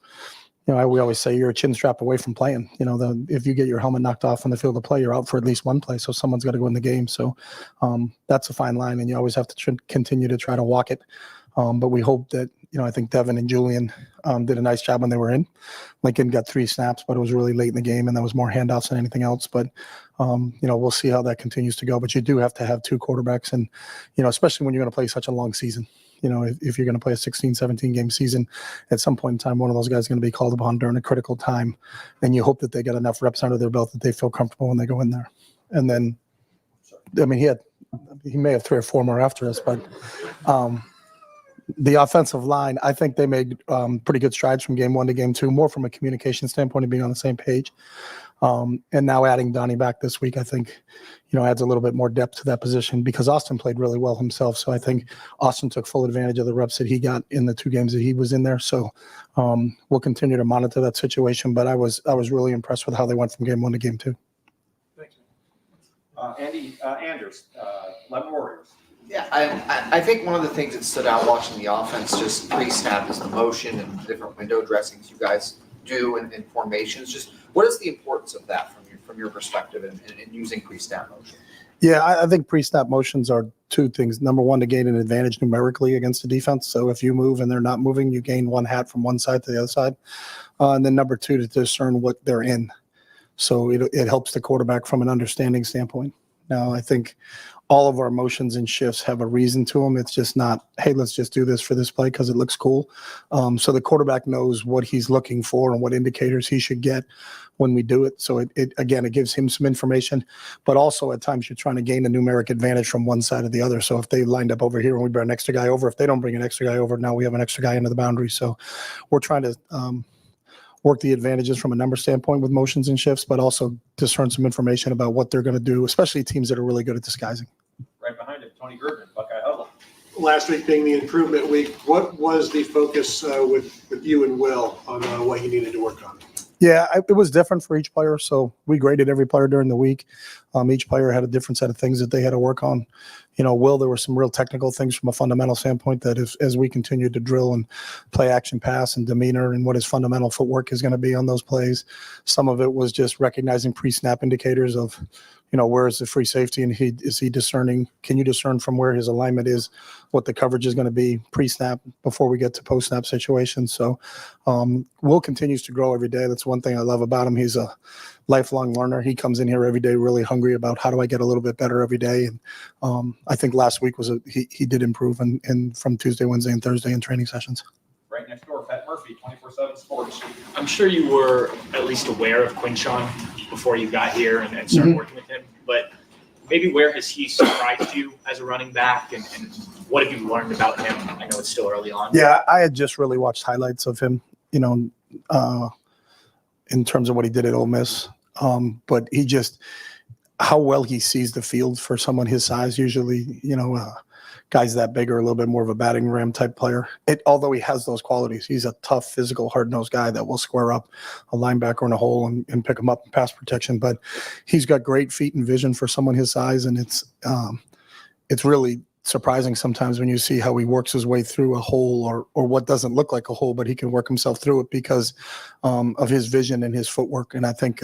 we always say you're a chin strap away from playing. If you get your helmet knocked off on the field of play, you're out for at least one play. So someone's got to go in the game. So that's a fine line, and you always have to continue to try to walk it. But we hope that, I think Devin and Julian did a nice job when they were in. Lincoln got 3 snaps, but it was really late in the game, and there was more handoffs than anything else. But, we'll see how that continues to go. But you do have to have 2 quarterbacks, and, especially when you're going to play such a long season. If you're going to play a 16, 17-game season, at some point in time, one of those guys is going to be called upon during a critical time, and you hope that they get enough reps under their belt that they feel comfortable when they go in there. And then, he may have 3 or 4 more after us, but the offensive line, I think they made pretty good strides from game 1 to game 2, more from a communication standpoint of being on the same page. And now adding Donnie back this week, I think, adds a little bit more depth to that position because Austin played really well himself. So I think Austin took full advantage of the reps that he got in the 2 games that he was in there. So we'll continue to monitor that situation. But I was really impressed with how they went from game 1 to game 2. Andy Anders, Lemon Warriors. Yeah, I think one of the things that stood out watching the offense just pre-snap is the motion and the different window dressings you guys do in formations. Just what is the importance of that from your perspective in using pre-snap motion? Yeah, I think pre-snap motions are 2 things. Number 1, to gain an advantage numerically against the defense. So if you move and they're not moving, you gain 1 hat from one side to the other side. And then number 2, to discern what they're in. So it helps the quarterback from an understanding standpoint. Now, I think all of our motions and shifts have a reason to them. It's just not, hey, let's just do this for this play because it looks cool. So the quarterback knows what he's looking for and what indicators he should get when we do it. So it gives him some information, but also at times you're trying to gain a numeric advantage from one side or the other. So if they lined up over here and we bring an extra guy over, if they don't bring an extra guy over, now we have an extra guy into the boundary. So we're trying to work the advantages from a number standpoint with motions and shifts, but also discern some information about what they're going to do, especially teams that are really good at disguising. Right behind it, Tony Gergen, Buckeye Huddle. Last week being the improvement week, what was the focus with you and Will on what you needed to work on? Yeah, it was different for each player. So we graded every player during the week. Each player had a different set of things that they had to work on. Will, there were some real technical things from a fundamental standpoint that as we continued to drill and play action pass and demeanor and what his fundamental footwork is going to be on those plays. Some of it was just recognizing pre-snap indicators of, where is the free safety and is he discerning? Can you discern from where his alignment is, what the coverage is going to be pre-snap before we get to post-snap situations? So Will continues to grow every day. That's one thing I love about him. He's a lifelong learner. He comes in here every day really hungry about how do I get a little bit better every day. And I think last week he did improve and from Tuesday, Wednesday, and Thursday in training sessions. Right next door, Pat Murphy, 24/7 Sports. I'm sure you were at least aware of Quinshon before you got here and started working with him, but maybe where has he surprised you as a running back and what have you learned about him? I know it's still early on. Yeah, I had just really watched highlights of him, in terms of what he did at Ole Miss. But he just, how well he sees the field for someone his size, usually, guys that big are a little bit more of a batting ram type player. Although he has those qualities, he's a tough, physical, hard-nosed guy that will square up a linebacker in a hole and pick him up in pass protection. But he's got great feet and vision for someone his size, and it's really surprising sometimes when you see how he works his way through a hole or what doesn't look like a hole, but he can work himself through it because of his vision and his footwork. And I think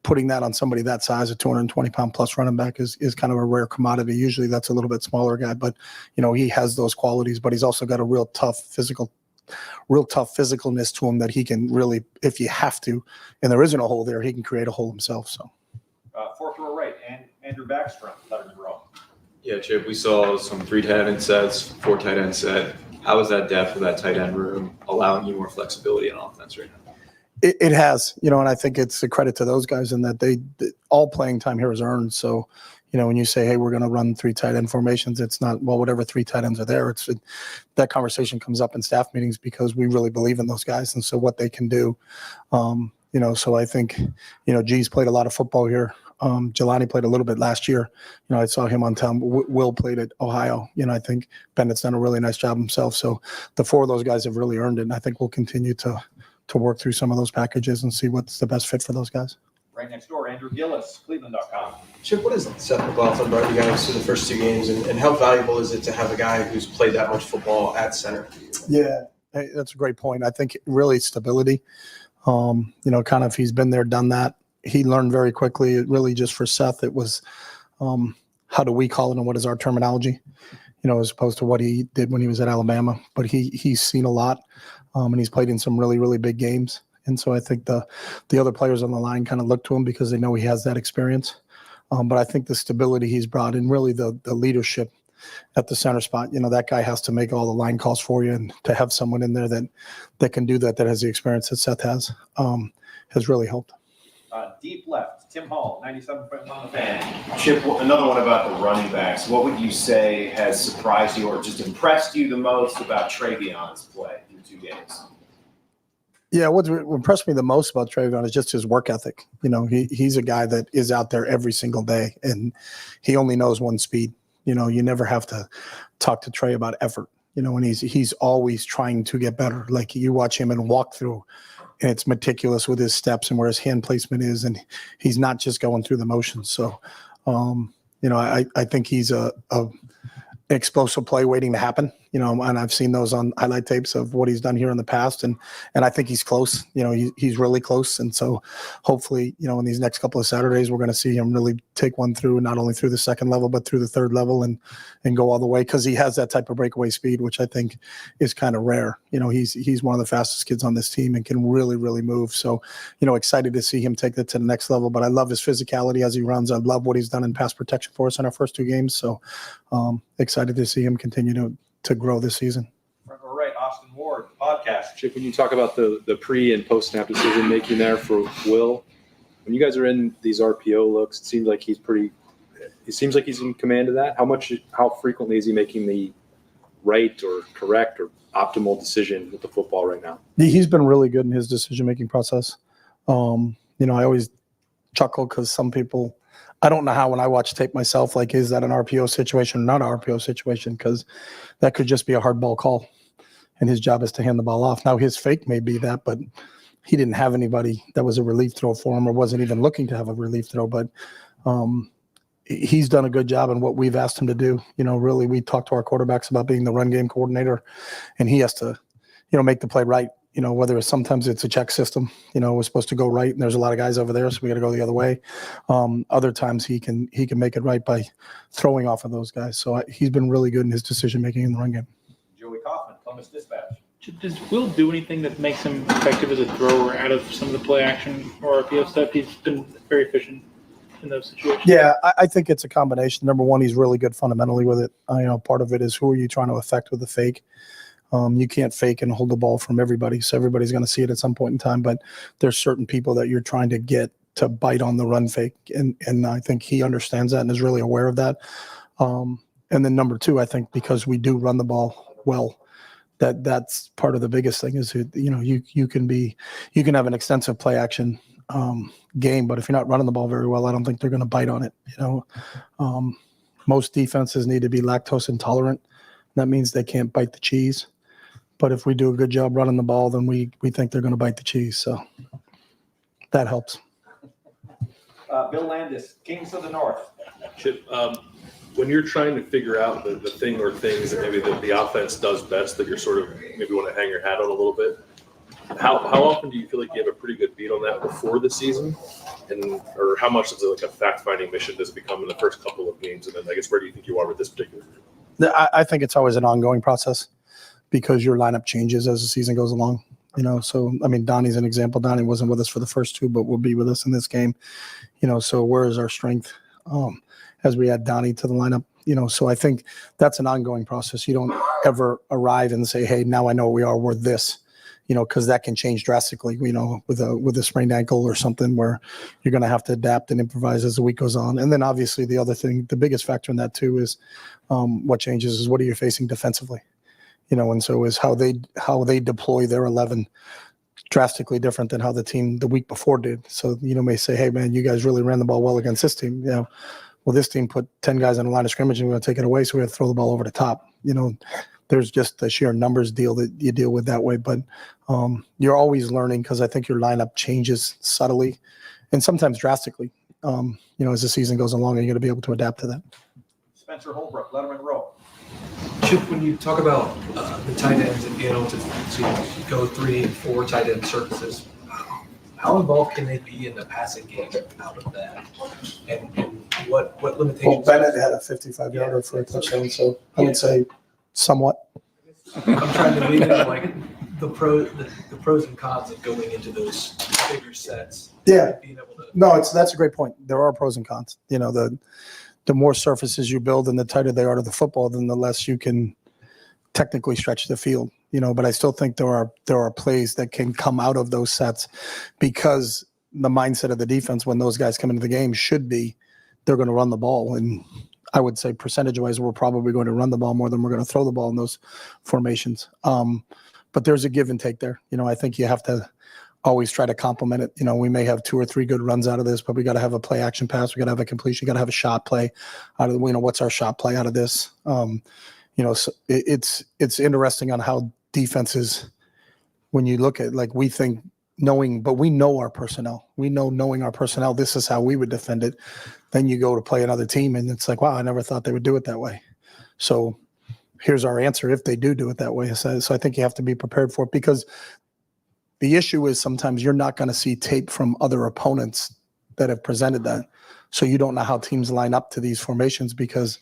putting that on somebody that size, a 220-pound plus running back, is kind of a rare commodity. Usually that's a little bit smaller guy, but he has those qualities. But he's also got a real tough physicalness to him that he can really, if you have to, and there isn't a hole there, he can create a hole himself. So. Fourth row right, and Andrew Backstrom, third row. Yeah, Chip, we saw some 3 tight end sets, 4 tight end set. How is that depth of that tight end room allowing you more flexibility on offense right now? It has, and I think it's a credit to those guys in that they all playing time here is earned. So, when you say, hey, we're going to run 3 tight end formations, it's not, well, whatever 3 tight ends are there. That conversation comes up in staff meetings because we really believe in those guys. And so what they can do, so I think, G's played a lot of football here. Jelani played a little bit last year. I saw him on town. Will played at Ohio. I think Bennett's done a really nice job himself. So the 4 of those guys have really earned it. And I think we'll continue to work through some of those packages and see what's the best fit for those guys. Right next door, Andrew Gillis, Cleveland.com. Chip, what has Seth McLaughlin brought you guys to the first 2 games, and how valuable is it to have a guy who's played that much football at center? Yeah, that's a great point. I think really stability. Kind of he's been there, done that. He learned very quickly. It really just for Seth, it was how do we call it and what is our terminology, as opposed to what he did when he was at Alabama. But he's seen a lot, and he's played in some really, really big games. And so I think the other players on the line kind of look to him because they know he has that experience. But I think the stability he's brought and really the leadership at the center spot, that guy has to make all the line calls for you, and to have someone in there that can do that has the experience that Seth has really helped. Deep left, Tim Hall, 97.1 The Fan. Chip, another one about the running backs. What would you say has surprised you or just impressed you the most about Travion's play in 2 games? Yeah, what impressed me the most about Travion is just his work ethic. He's a guy that is out there every single day, and he only knows one speed. You never have to talk to Trey about effort. And he's always trying to get better. Like you watch him in walkthrough, and it's meticulous with his steps and where his hand placement is, and he's not just going through the motions. So, I think he's a explosive play waiting to happen, and I've seen those on highlight tapes of what he's done here in the past. And I think he's close, he's really close. And so hopefully, in these next couple of Saturdays, we're going to see him really take one through, not only through the 2nd level, but through the 3rd level and go all the way. Cause he has that type of breakaway speed, which I think is kind of rare. He's one of the fastest kids on this team and can really, really move. So, excited to see him take that to the next level, but I love his physicality as he runs. I love what he's done in pass protection for us in our first 2 games. So, excited to see him continue to grow this season. All right, Austin Ward, podcast. Chip, when you talk about the pre and post snap decision making there for Will, when you guys are in these RPO looks, it seems like he's in command of that. How frequently is he making the right or correct or optimal decision with the football right now? He's been really good in his decision-making process. I always chuckle because some people, I don't know how when I watch tape myself, like, is that an RPO situation or not an RPO situation? Because that could just be a hard ball call, and his job is to hand the ball off. Now, his fake may be that, but he didn't have anybody that was a relief throw for him or wasn't even looking to have a relief throw. But he's done a good job in what we've asked him to do. Really, we talked to our quarterbacks about being the run game coordinator, and he has to, make the play right. Whether sometimes it's a check system, we're supposed to go right, and there's a lot of guys over there, so we got to go the other way. Other times he can make it right by throwing off of those guys. So he's been really good in his decision making in the run game. Joey Kaufman, Columbus Dispatch. Does Will do anything that makes him effective as a thrower out of some of the play action or RPO stuff? He's been very efficient in those situations. Yeah, I think it's a combination. Number one, he's really good fundamentally with it. Part of it is who are you trying to affect with the fake. You can't fake and hold the ball from everybody, so everybody's going to see it at some point in time. But there's certain people that you're trying to get to bite on the run fake, and I think he understands that and is really aware of that. And then number two, I think because we do run the ball well, that's part of the biggest thing is you can have an extensive play action game, but if you're not running the ball very well, I don't think they're going to bite on it. Most defenses need to be lactose intolerant. That means they can't bite the cheese. But if we do a good job running the ball, then we think they're going to bite the cheese. So that helps. Bill Landis, Kings of the North. Chip, when you're trying to figure out the thing or things that maybe the offense does best that you're sort of maybe want to hang your hat on a little bit, how often do you feel like you have a pretty good beat on that before the season? And or how much is it like a fact-finding mission does it become in the first couple of games? And then I guess where do you think you are with this particular group? I think it's always an ongoing process because your lineup changes as the season goes along. So I mean, Donnie's an example. Donnie wasn't with us for the first two, but will be with us in this game. So where is our strength as we add Donnie to the lineup? So I think that's an ongoing process. You don't ever arrive and say, hey, now I know we are worth this, because that can change drastically, with a sprained ankle or something where you're going to have to adapt and improvise as the week goes on. And then obviously the other thing, the biggest factor in that too is what changes is what are you facing defensively, and so is how they deploy their 11 drastically different than how the team the week before did. So, may say, hey man, you guys really ran the ball well against this team. Well, this team put 10 guys on the line of scrimmage and we're going to take it away. So we have to throw the ball over the top. There's just a sheer numbers deal that you deal with that way. But you're always learning because I think your lineup changes subtly and sometimes drastically, as the season goes along, and you're going to be able to adapt to that. Spencer Holbrook, Letterman Row. Chip, when you talk about the tight ends and being able to go 3 and 4 tight end services, how involved can they be in the passing game out of that? And what limitations? Well, Bennett had a 55-yarder for a touchdown, so I would say somewhat. I'm trying to read into like the pros and cons of going into those bigger sets. Yeah. Being able to, No, that's a great point. There are pros and cons. The more surfaces you build and the tighter they are to the football, then the less you can technically stretch the field. But I still think there are plays that can come out of those sets because the mindset of the defense when those guys come into the game should be they're going to run the ball. And I would say percentage-wise, we're probably going to run the ball more than we're going to throw the ball in those formations. But there's a give and take there. I think you have to always try to complement it. We may have 2 or 3 good runs out of this, but we got to have a play action pass. We got to have a completion. We got to have a shot play out of what's our shot play out of this? So it's interesting on how defenses, when you look at we think but we know our personnel. We know knowing our personnel, this is how we would defend it. Then you go to play another team and it's like, wow, I never thought they would do it that way. So here's our answer if they do it that way. So I think you have to be prepared for it because the issue is sometimes you're not going to see tape from other opponents that have presented that. So you don't know how teams line up to these formations because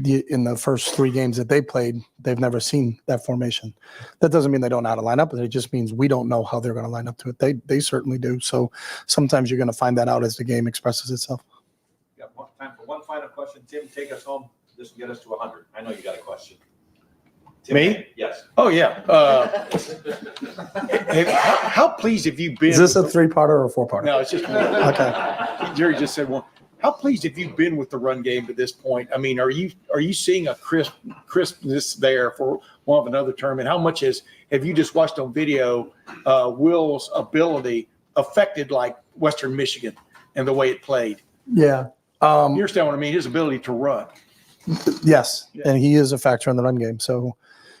in the first 3 games that they played, they've never seen that formation. That doesn't mean they don't know how to line up. It just means we don't know how they're going to line up to it. They certainly do. So sometimes you're going to find that out as the game expresses itself. We got time for one final question. Tim, take us home. This will get us to 100. I know you got a question. Tim, Me? Yes. Oh, yeah. How pleased have you been? Is this a 3-parter or a 4-parter? No, it's just one. Okay. Jerry just said one. How pleased have you been with the run game to this point? I mean, are you seeing a crispness there, for want of another term? And how much have you just watched on video Will's ability affected like Western Michigan and the way it played? Yeah. You understand what I mean? His ability to run. Yes. And he is a factor in the run game. So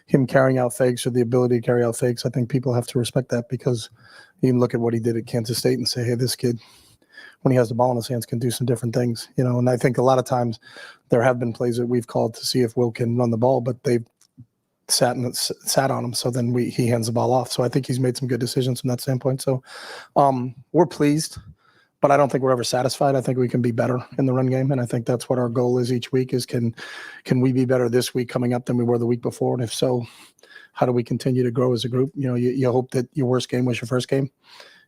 him carrying out fakes or the ability to carry out fakes, I think people have to respect that because you can look at what he did at Kansas State and say, hey, this kid, when he has the ball in his hands, can do some different things, and I think a lot of times there have been plays that we've called to see if Will can run the ball, but they've sat on him. So then he hands the ball off. So I think he's made some good decisions from that standpoint. So we're pleased, but I don't think we're ever satisfied. I think we can be better in the run game. And I think that's what our goal is each week is can we be better this week coming up than we were the week before? And if so, how do we continue to grow as a group? You hope that your worst game was your first game.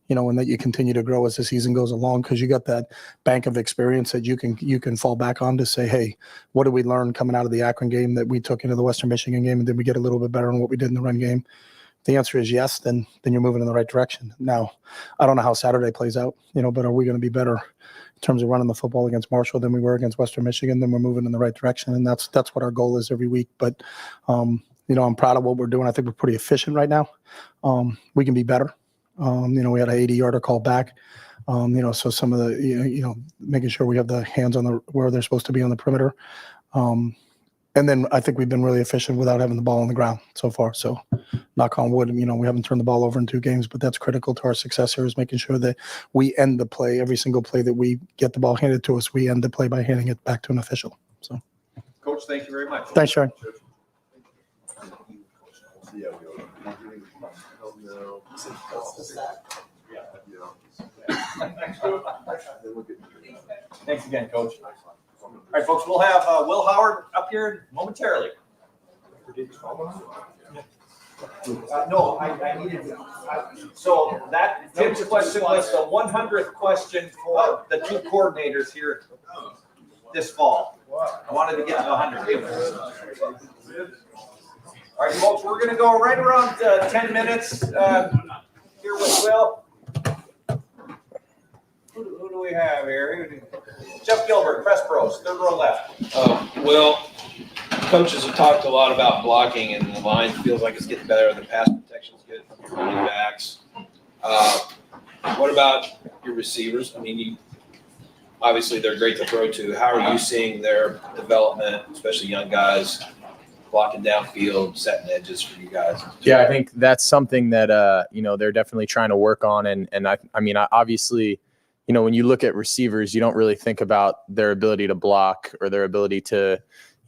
And that you continue to grow as the season goes along because you got that bank of experience that you can fall back on to say, hey, what did we learn coming out of the Akron game that we took into the Western Michigan game, and did we get a little bit better on what we did in the run game? If the answer is yes, then you're moving in the right direction. Now, I don't know how Saturday plays out, but are we going to be better in terms of running the football against Marshall than we were against Western Michigan? Then we're moving in the right direction, and that's what our goal is every week. But I'm proud of what we're doing. I think we're pretty efficient right now. We can be better. We had an 80-yarder call back. So some of the, making sure we have the hands on where they're supposed to be on the perimeter. And then I think we've been really efficient without having the ball on the ground so far. So knock on wood, we haven't turned the ball over in 2 games, but that's critical to our success here is making sure that we end the play, every single play that we get the ball handed to us, we end the play by handing it back to an official. So. Coach. Thank you very much. Thanks, Sean. Thanks again, Coach. All right, folks, we'll have Will Howard up here momentarily. No, I needed to. So that Tim's question was the 100th question for the two coordinators here this fall. I wanted to get to 100. All right, folks, we're going to go right around 10 minutes here with Will. Who do we have here? Jeff Gilbert, press pros, third row left. Will, coaches have talked a lot about blocking, and the line feels like it's getting better. The pass protection's good from your running backs. What about your receivers? I mean, obviously they're great to throw to. How are you seeing their development, especially young guys, blocking downfield, setting edges for you guys? Yeah, I think that's something that they're definitely trying to work on, and I mean, obviously, when you look at receivers, you don't really think about their ability to block or their ability to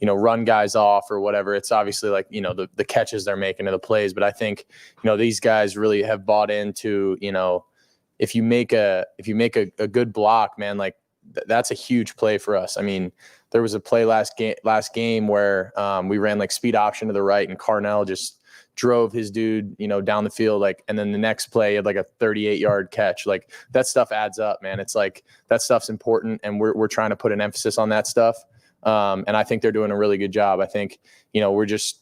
run guys off or whatever. It's obviously like, the catches they're making or the plays. But I think, these guys really have bought into, if you make a good block, man, like that's a huge play for us. I mean, there was a play last game where we ran like speed option to the right and Carnell just drove his dude, down the field, and then the next play he had like a 38-yard catch. Like that stuff adds up, man. It's like that stuff's important, and we're trying to put an emphasis on that stuff. And I think they're doing a really good job. I think, we're just,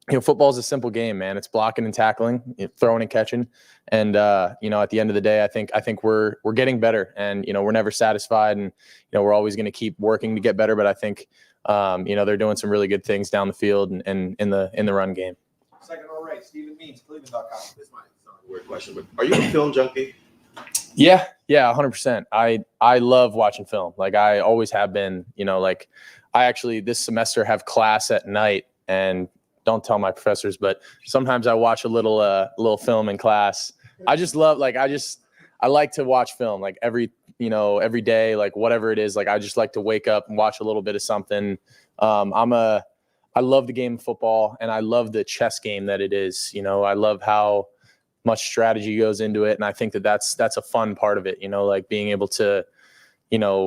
football is a simple game, man. It's blocking and tackling, throwing and catching. And, at the end of the day, I think we're getting better, and, we're never satisfied, and, we're always going to keep working to get better. But I think, they're doing some really good things down the field and in the run game. Second row right, Stephen Means, Cleveland.com. This might sound like a weird question, but are you a film junkie? Yeah, 100%. I love watching film. Like I always have been, I actually this semester have class at night, and don't tell my professors, but sometimes I watch a little film in class. I just love, I like to watch film like every day, like whatever it is. Like I just like to wake up and watch a little bit of something. I love the game of football, and I love the chess game that it is. I love how much strategy goes into it. And I think that's a fun part of it, like being able to,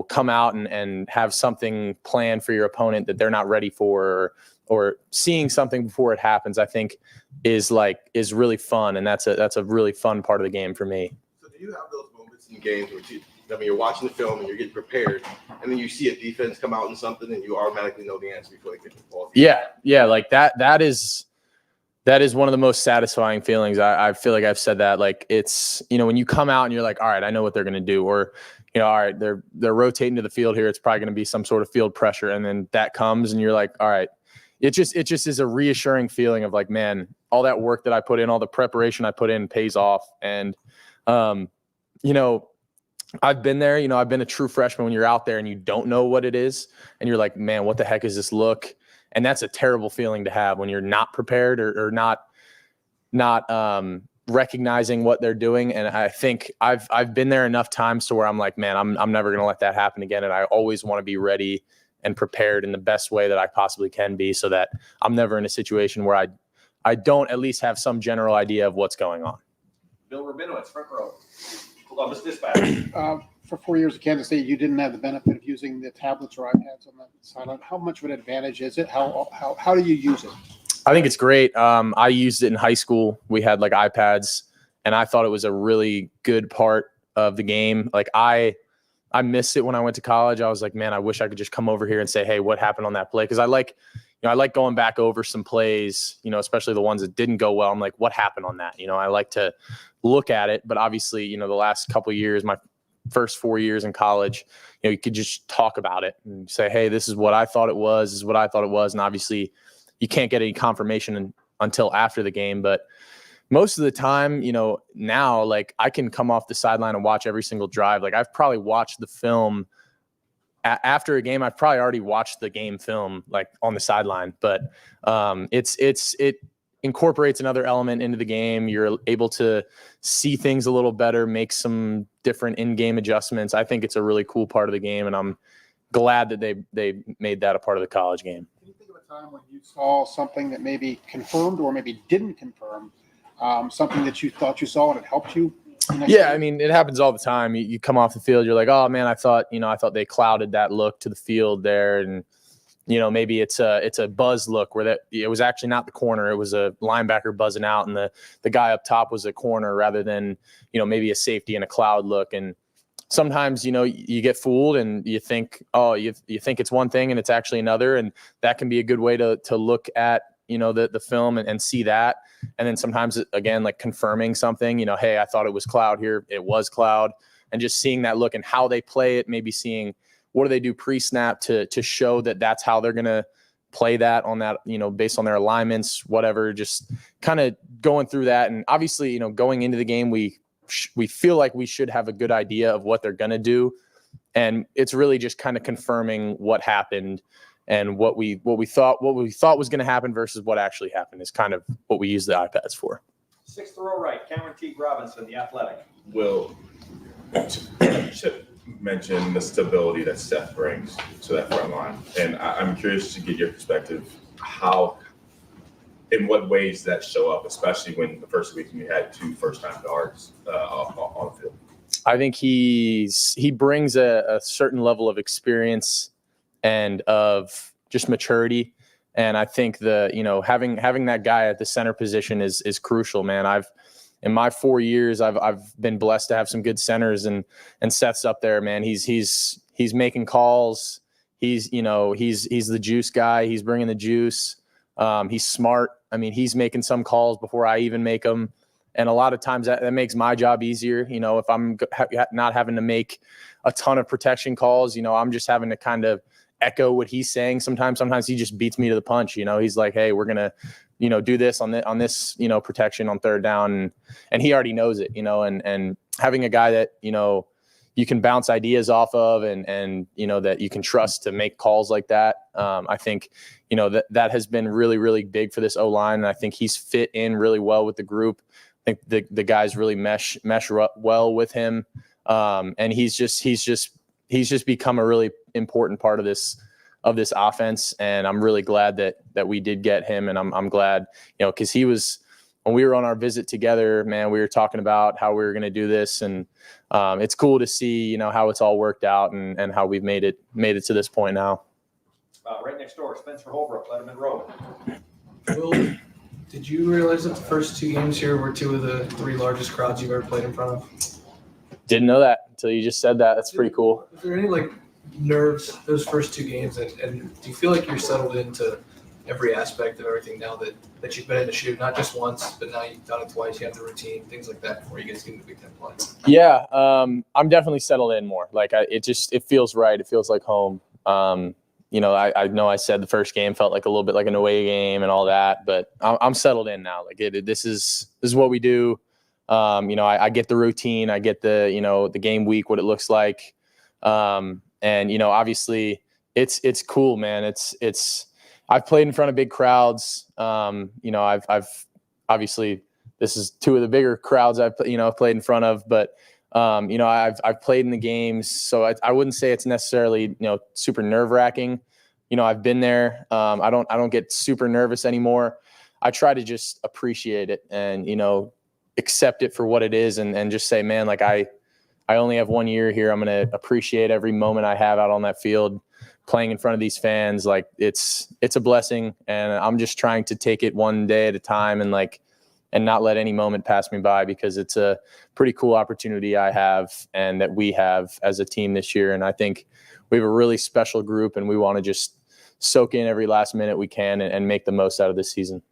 come out and have something planned for your opponent that they're not ready for, or seeing something before it happens, I think is really fun. And that's a really fun part of the game for me. So do you have those moments in games where you're watching the film and you're getting prepared, and then you see a defense come out in something and you automatically know the answer before they get the ball? Yeah. Like that is one of the most satisfying feelings. I feel like I've said that, like it's, when you come out and you're like, all right, I know what they're going to do, or, all right, they're rotating to the field here. It's probably going to be some sort of field pressure. And then that comes and you're like, all right, it just is a reassuring feeling of like, man, all that work that I put in, all the preparation I put in pays off. And, I've been there, I've been a true freshman when you're out there and you don't know what it is. And you're like, man, what the heck is this look? And that's a terrible feeling to have when you're not prepared or not recognizing what they're doing. And I think I've been there enough times to where I'm like, man, I'm never going to let that happen again. And I always want to be ready and prepared in the best way that I possibly can be, so that I'm never in a situation where I don't at least have some general idea of what's going on. Bill Rabinowitz, front row. Columbus Dispatch. For 4 years at Kansas State, you didn't have the benefit of using the tablets or iPads on the sideline. How much of an advantage is it? How do you use it? I think it's great. I used it in high school. We had like iPads, and I thought it was a really good part of the game. Like I missed it when I went to college. I was like, man, I wish I could just come over here and say, hey, what happened on that play? Because I like going back over some plays, especially the ones that didn't go well. I'm like, what happened on that? I like to look at it. But obviously, the last couple of years, my first 4 years in college, you could just talk about it and say, hey, this is what I thought it was. This is what I thought it was. And obviously, you can't get any confirmation until after the game. But most of the time, now, like I can come off the sideline and watch every single drive. Like I've probably watched the film after a game. I've probably already watched the game film like on the sideline, but it incorporates another element into the game. You're able to see things a little better, make some different in-game adjustments. I think it's a really cool part of the game, and I'm glad that they made that a part of the college game. time when you saw something that maybe confirmed or maybe didn't confirm something that you thought you saw and it helped you? Yeah, I mean, it happens all the time. You come off the field, you're like, oh man, I thought they clouded that look to the field there, and maybe it's a buzz look where it was actually not the corner, it was a linebacker buzzing out, and the guy up top was a corner rather than maybe a safety and a cloud look. And sometimes you get fooled and you think it's one thing and it's actually another, and that can be a good way to look at the film and see that. And then sometimes again, like confirming something, hey, I thought it was cloud here, it was cloud, and just seeing that look and how they play it, maybe seeing what do they do pre-snap to show that that's how they're going to play that on that, based on their alignments, whatever, just kind of going through that. And obviously, going into the game, we feel like we should have a good idea of what they're going to do. And it's really just kind of confirming what happened and what we thought was going to happen versus what actually happened is kind of what we use the iPads for. 6th row right, Cameron T. Robinson, The Athletic. Will, should mention the stability that Seth brings to that front line. And I'm curious to get your perspective, in what ways that show up, especially when the first week you had 2 first-time guards on the field. I think he brings a certain level of experience and of just maturity. And I think having that guy at the center position is crucial, man. In my 4 years, I've been blessed to have some good centers, and Seth's up there, man. He's making calls. He's the juice guy. He's bringing the juice. He's smart. I mean, he's making some calls before I even make them. And a lot of times that makes my job easier. If I'm not having to make a ton of protection calls, I'm just having to kind of echo what he's saying. Sometimes he just beats me to the punch. He's like, hey, we're going to, do this on this, protection on 3rd down. And he already knows it, and having a guy that, you can bounce ideas off of and that you can trust to make calls like that. I think, that has been really, really big for this O-line. And I think he's fit in really well with the group. I think the guys really mesh well with him. And he's just become a really important part of this offense. And I'm really glad that we did get him. And I'm glad, cause he was, when we were on our visit together, man, we were talking about how we were going to do this. And it's cool to see, how it's all worked out and how we've made it to this point now. Right next door, Spencer Holbrook, Letterman Road. Will, did you realize that the first 2 games here were 2 of the 3 largest crowds you've ever played in front of? Didn't know that until you just said that. That's pretty cool. Is there any nerves those first 2 games, and do you feel like you're settled into every aspect of everything now that you've been in the shoe, not just once, but now you've done it twice, you have the routine, things like that before you guys get into Big Ten play? Yeah, I'm definitely settled in more. It feels right. It feels like home. I know I said the first game felt like a little bit like an away game and all that, but I'm settled in now. This is what we do. I get the routine. I get the game week, what it looks like. Obviously it's cool, man. I've played in front of big crowds. I've obviously, this is 2 of the bigger crowds I've played in front of, but I've played in the games, so I wouldn't say it's necessarily super nerve wracking. I've been there. I don't get super nervous anymore. I try to just appreciate it and accept it for what it is, and just say, man, I only have 1 year here. I'm going to appreciate every moment I have out on that field playing in front of these fans. It's a blessing, and I'm just trying to take it one day at a time and not let any moment pass me by, because it's a pretty cool opportunity I have and that we have as a team this year. And I think we have a really special group, and we want to just soak in every last minute we can and make the most out of this season.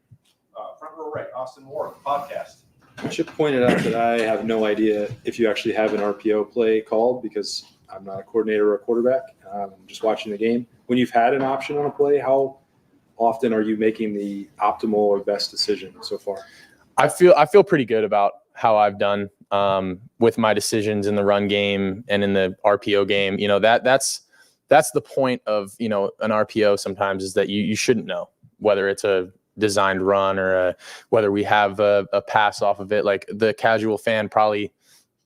Front row right, Austin Ward, podcast. Chip pointed out that I have no idea if you actually have an RPO play called, because I'm not a coordinator or a quarterback. I'm just watching the game. When you've had an option on a play, how often are you making the optimal or best decision so far? I feel pretty good about how I've done with my decisions in the run game and in the RPO game. That's the point of an RPO sometimes, is that you shouldn't know whether it's a designed run or whether we have a pass off of it. Like, the casual fan probably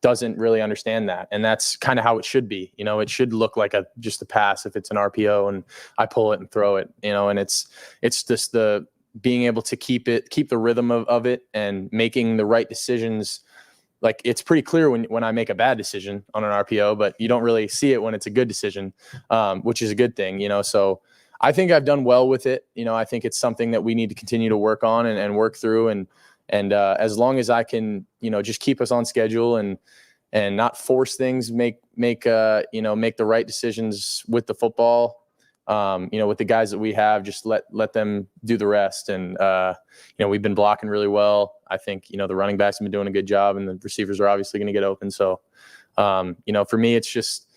doesn't really understand that. And that's kind of how it should be. It should look like just a pass if it's an RPO and I pull it and throw it, and it's just the being able to keep the rhythm of it and making the right decisions. Like, it's pretty clear when I make a bad decision on an RPO, but you don't really see it when it's a good decision, which is a good thing, So I think I've done well with it. I think it's something that we need to continue to work on and work through. And as long as I can, just keep us on schedule and not force things, make the right decisions with the football, with the guys that we have, just let them do the rest. And, we've been blocking really well. I think, the running backs have been doing a good job, and the receivers are obviously going to get open. So, for me, it's just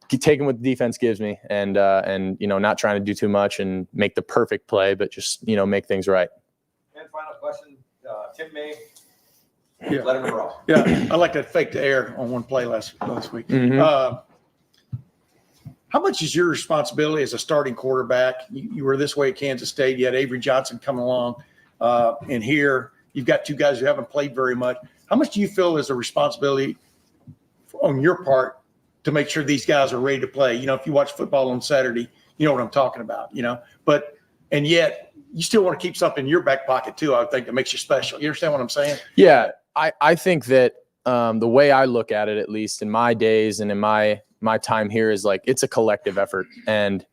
taking what the defense gives me and not trying to do too much and make the perfect play, but just, make things right. And final question, Tim May. Yeah. Let him roll. Yeah, I like that fake to air on one play last week. Mhm. How much is your responsibility as a starting quarterback? You were this way at Kansas State. You had Avery Johnson coming along, and here you've got two guys who haven't played very much. How much do you feel is a responsibility on your part to make sure these guys are ready to play? If you watch football on Saturday, you know what I'm talking about. And yet you still want to keep something in your back pocket too. I would think that makes you special. You understand what I'm saying? Yeah, I think that the way I look at it, at least in my days and in my time here, is like it's a collective effort. And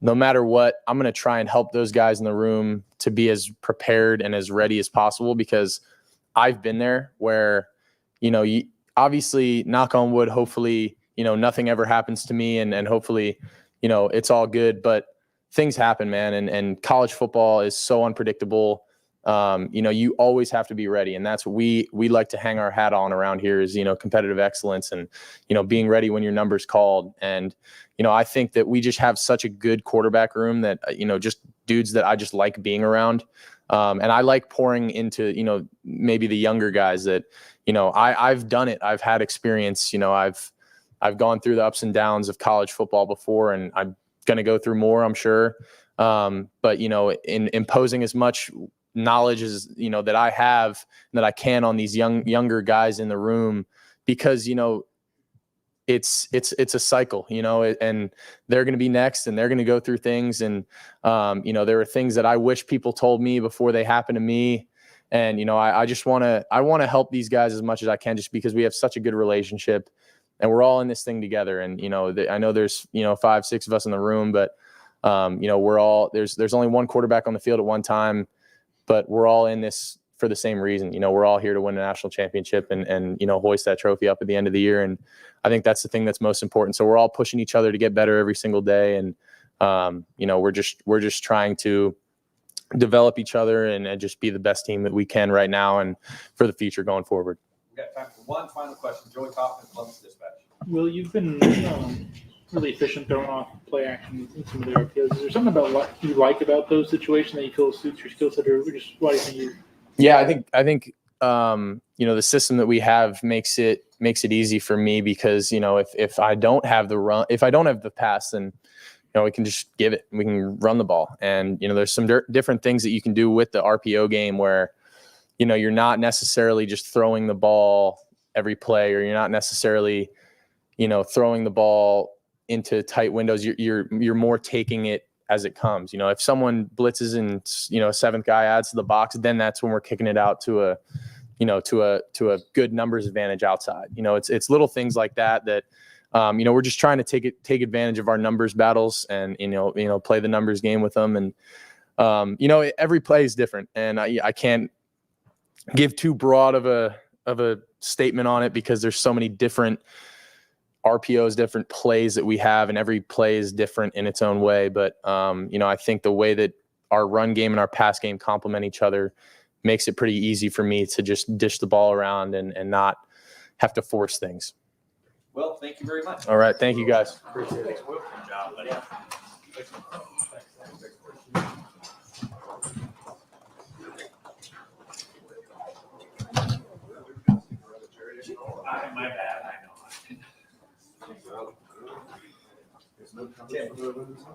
no matter what, I'm going to try and help those guys in the room to be as prepared and as ready as possible, because I've been there where, you obviously, knock on wood, hopefully, nothing ever happens to me and hopefully, it's all good. But things happen, man. And college football is so unpredictable. You always have to be ready. And that's what we like to hang our hat on around here is, competitive excellence and, being ready when your number's called. And, I think that we just have such a good quarterback room that, just dudes that I just like being around. And I like pouring into, maybe the younger guys that, I've done it. I've had experience, I've gone through the ups and downs of college football before, and I'm going to go through more, I'm sure. But, in imposing as much knowledge as that I have and that I can on these younger guys in the room, because it's a cycle, and they're going to be next and they're going to go through things. And there are things that I wish people told me before they happen to me. And I just want to help these guys as much as I can, just because we have such a good relationship and we're all in this thing together. And I know there's 5-6 of us in the room, but we're all there's only one quarterback on the field at one time. But we're all in this for the same reason. We're all here to win a national championship and hoist that trophy up at the end of the year. And I think that's the thing that's most important. So we're all pushing each other to get better every single day. And, we're just trying to develop each other and just be the best team that we can right now and for the future going forward. We got time for one final question. Joey Kaufman, Columbus Dispatch. Will, you've been really efficient throwing off play action in some of the RPOs. Is there something about what you like about those situations that you feel suits your skill set, or just why do you think you? Yeah, I think the system that we have makes it easy for me, because if I don't have the run, if I don't have the pass, then we can just give it. We can run the ball, and there's some different things that you can do with the RPO game where you're not necessarily just throwing the ball every play, or you're not necessarily throwing the ball into tight windows. You're more taking it as it comes. If someone blitzes and a seventh guy adds to the box, then that's when we're kicking it out to a good numbers advantage outside. It's little things like that we're just trying to take advantage of our numbers battles and play the numbers game with them. And every play is different, and I can't give too broad of a statement on it, because there's so many different RPOs, different plays that we have, and every play is different in its own way. But, I think the way that our run game and our pass game complement each other makes it pretty easy for me to just dish the ball around and not have to force things. Well, thank you very much. All right. Thank you, guys. Appreciate it. Good job, buddy. My bad, I know. Tim,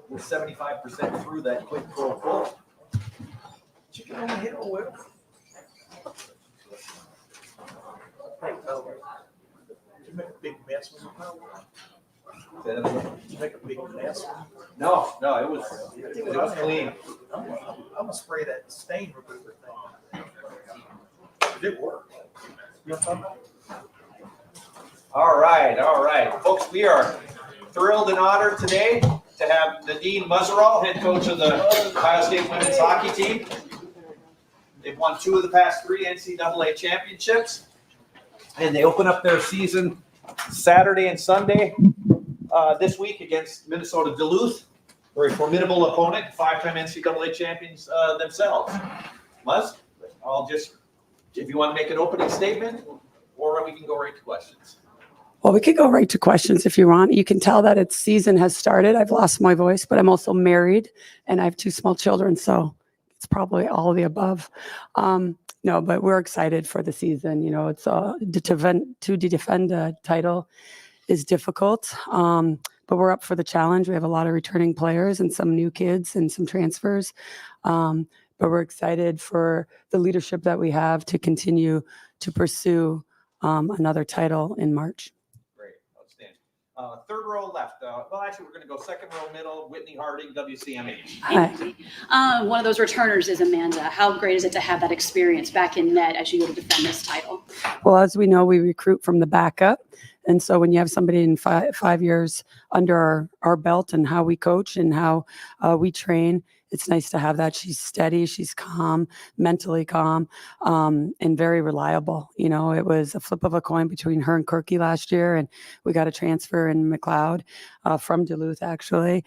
we're 75% through that quick throw pull. You can only hit a whip. big mess with it? Did you make a big mess? No, it was clean. I'm gonna spray that stain remover thing. Did it work? You know what I'm talking about? All right. Folks, we are thrilled and honored today to have Nadine Muzzerall, head coach of the Ohio State women's hockey team. They've won 2 of the past 3 NCAA championships, and they open up their season Saturday and Sunday this week against Minnesota Duluth. Very formidable opponent, 5-time NCAA champions themselves. Muzz, if you want to make an opening statement, or we can go right to questions. Well, we could go right to questions if you want. You can tell that its season has started. I've lost my voice, but I'm also married and I have 2 small children, so it's probably all of the above. No, but we're excited for the season. You know, it's to defend a title is difficult, but we're up for the challenge. We have a lot of returning players and some new kids and some transfers. But we're excited for the leadership that we have to continue to pursue another title in March. Great, outstanding. Third row left. Well, actually, we're going to go second row middle. Whitney Harding, WCMH. Hi. One of those returners is Amanda. How great is it to have that experience back in net as you go to defend this title? Well, as we know, we recruit from the backup. And so when you have somebody in 5 years under our belt and how we coach and how we train, it's nice to have that. She's steady, she's calm, mentally calm, and very reliable. You know, it was a flip of a coin between her and Kirky last year, and we got a transfer in McLeod from Duluth, actually.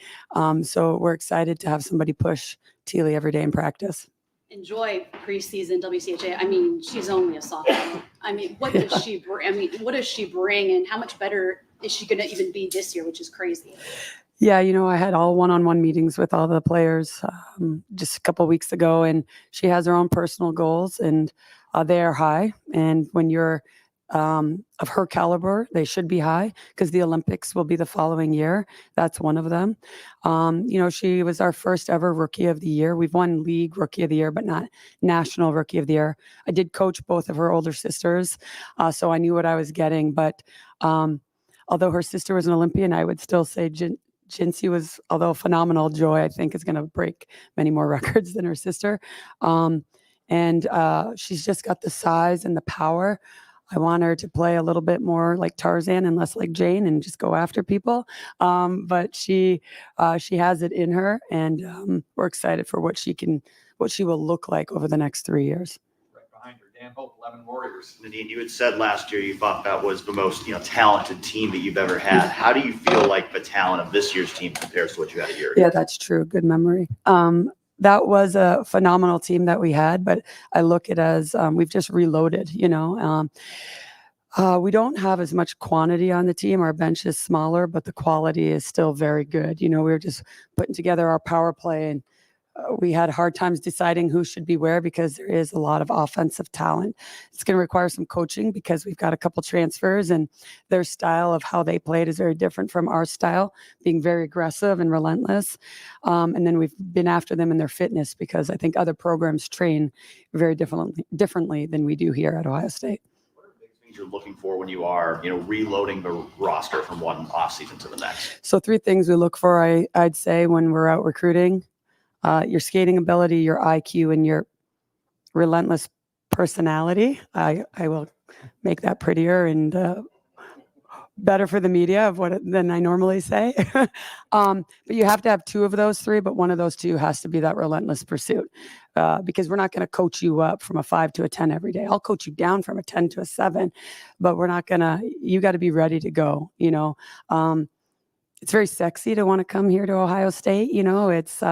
So we're excited to have somebody push Teely every day in practice. Enjoy preseason WCHA. I mean, she's only a sophomore. I mean, what does she bring? I mean, what does she bring, and how much better is she going to even be this year, which is crazy? Yeah, you know, I had all one-on-one meetings with all the players just a couple of weeks ago, and she has her own personal goals, and they are high. And when you're of her caliber, they should be high because the Olympics will be the following year. That's one of them. You know, she was our first ever Rookie of the Year. We've won League Rookie of the Year, but not National Rookie of the Year. I did coach both of her older sisters, so I knew what I was getting. But although her sister was an Olympian, I would still say Jinsey was, although phenomenal, Joy, I think, is going to break many more records than her sister. And she's just got the size and the power. I want her to play a little bit more like Tarzan and less like Jane and just go after people. But she has it in her, and we're excited for what she will look like over the next 3 years. Right behind her, Dan Hope, 11 Warriors. Nadine, you had said last year you thought that was the most talented team that you've ever had. How do you feel like the talent of this year's team compares to what you had a year ago? Yeah, that's true. Good memory. That was a phenomenal team that we had, but I look at it as we've just reloaded, you know. We don't have as much quantity on the team. Our bench is smaller, but the quality is still very good. You know, we were just putting together our power play, and we had hard times deciding who should be where because there is a lot of offensive talent. It's going to require some coaching because we've got a couple transfers, and their style of how they played is very different from our style, being very aggressive and relentless. And then we've been after them in their fitness because I think other programs train very differently than we do here at Ohio State. What are the biggest things you're looking for when you are, reloading the roster from one offseason to the next? So 3 things we look for, I'd say, when we're out recruiting. Your skating ability, your IQ, and your relentless personality. I will make that prettier and better for the media than I normally say. But you have to have 2 of those 3, but one of those 2 has to be that relentless pursuit because we're not going to coach you up from a 5 to a 10 every day. I'll coach you down from a 10 to a 7, but we're not going to, you got to be ready to go, you know. It's very sexy to want to come here to Ohio State. You know, it's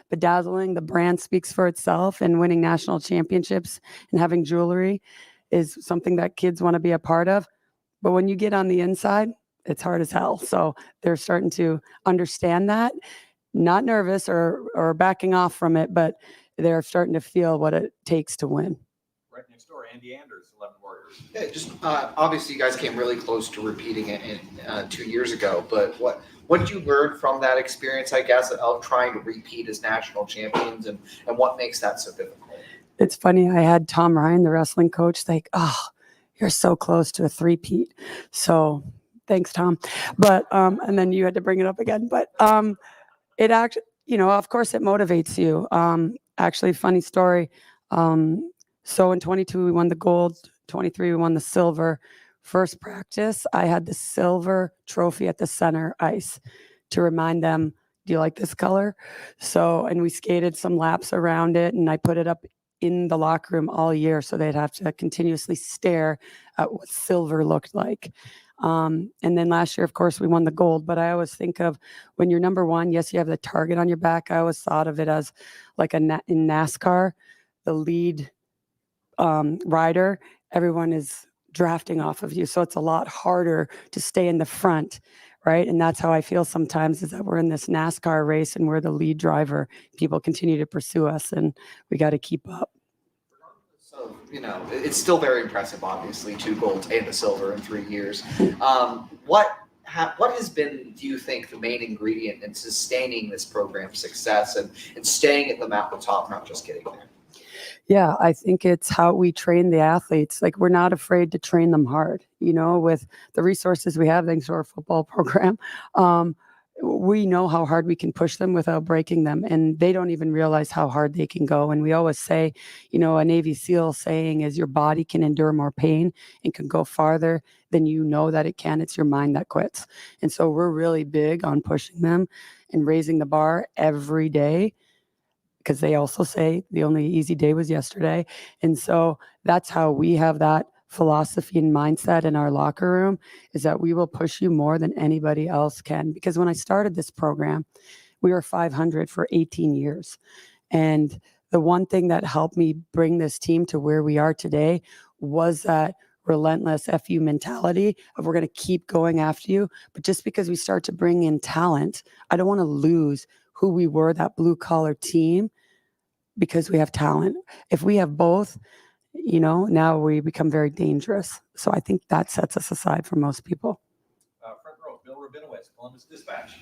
bedazzling. The brand speaks for itself, and winning national championships and having jewelry is something that kids want to be a part of. But when you get on the inside, it's hard as hell. So they're starting to understand that, not nervous or backing off from it, but they're starting to feel what it takes to win. Right next door, Andy Anders, 11 Warriors. Yeah, just obviously you guys came really close to repeating it in 2 years ago, but what did you learn from that experience, I guess, of trying to repeat as national champions, and what makes that so difficult? It's funny. I had Tom Ryan, the wrestling coach, like, oh, you're so close to a 3-peat. So Thanks, Tom. But, and then you had to bring it up again. But it actually, of course it motivates you. Actually, funny story. So in 22, we won the gold. 23, we won the silver. First practice, I had the silver trophy at the center ice to remind them, do you like this color? So, and we skated some laps around it, and I put it up in the locker room all year so they'd have to continuously stare at what silver looked like. And then last year, of course, we won the gold, but I always think of when you're number one, yes, you have the target on your back. I always thought of it as like in NASCAR, the lead rider, everyone is drafting off of you. So it's a lot harder to stay in the front, right? And that's how I feel sometimes, is that we're in this NASCAR race and we're the lead driver. People continue to pursue us and we got to keep up. So, it's still very impressive, obviously, 2 golds and a silver in 3 years. What has been, do you think, the main ingredient in sustaining this program's success and staying at the mountaintop, not just getting there? Yeah, I think it's how we train the athletes. Like, we're not afraid to train them hard, with the resources we have, thanks to our football program. We know how hard we can push them without breaking them, and they don't even realize how hard they can go. And we always say, a Navy SEAL saying is your body can endure more pain and can go farther than that it can. It's your mind that quits. And so we're really big on pushing them and raising the bar every day, because they also say the only easy day was yesterday. And so that's how we have that philosophy and mindset in our locker room, is that we will push you more than anybody else can. Because when I started this program, we were 500 for 18 years. And the one thing that helped me bring this team to where we are today was that relentless FU mentality of we're going to keep going after you. But just because we start to bring in talent, I don't want to lose who we were, that blue collar team, because we have talent. If we have both, now we become very dangerous. So I think that sets us aside from most people. Front row, Bill Rabinowitz, Columbus Dispatch.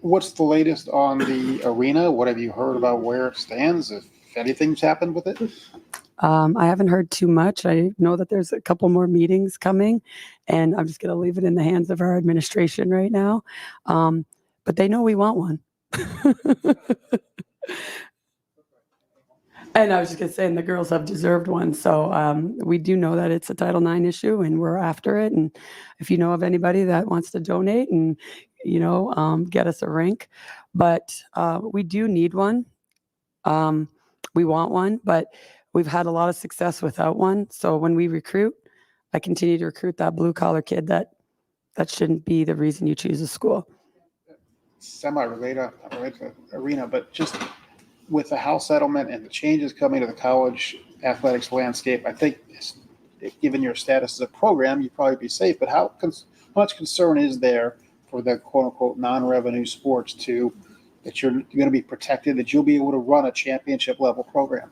What's the latest on the arena? What have you heard about where it stands? If anything's happened with it? I haven't heard too much. I know that there's a couple more meetings coming, and I'm just going to leave it in the hands of our administration right now. But they know we want one. And I was just going to say, and the girls have deserved one. So we do know that it's a Title IX issue, and we're after it. And if you know of anybody that wants to donate and, get us a rink. But we do need one. We want one, but we've had a lot of success without one. So when we recruit, I continue to recruit that blue collar kid that shouldn't be the reason you choose a school. Semi-related to arena, but just with the House settlement and the changes coming to the college athletics landscape, I think given your status as a program, you'd probably be safe. But how much concern is there for the quote-unquote non-revenue sports that you're going to be protected, that you'll be able to run a championship level program?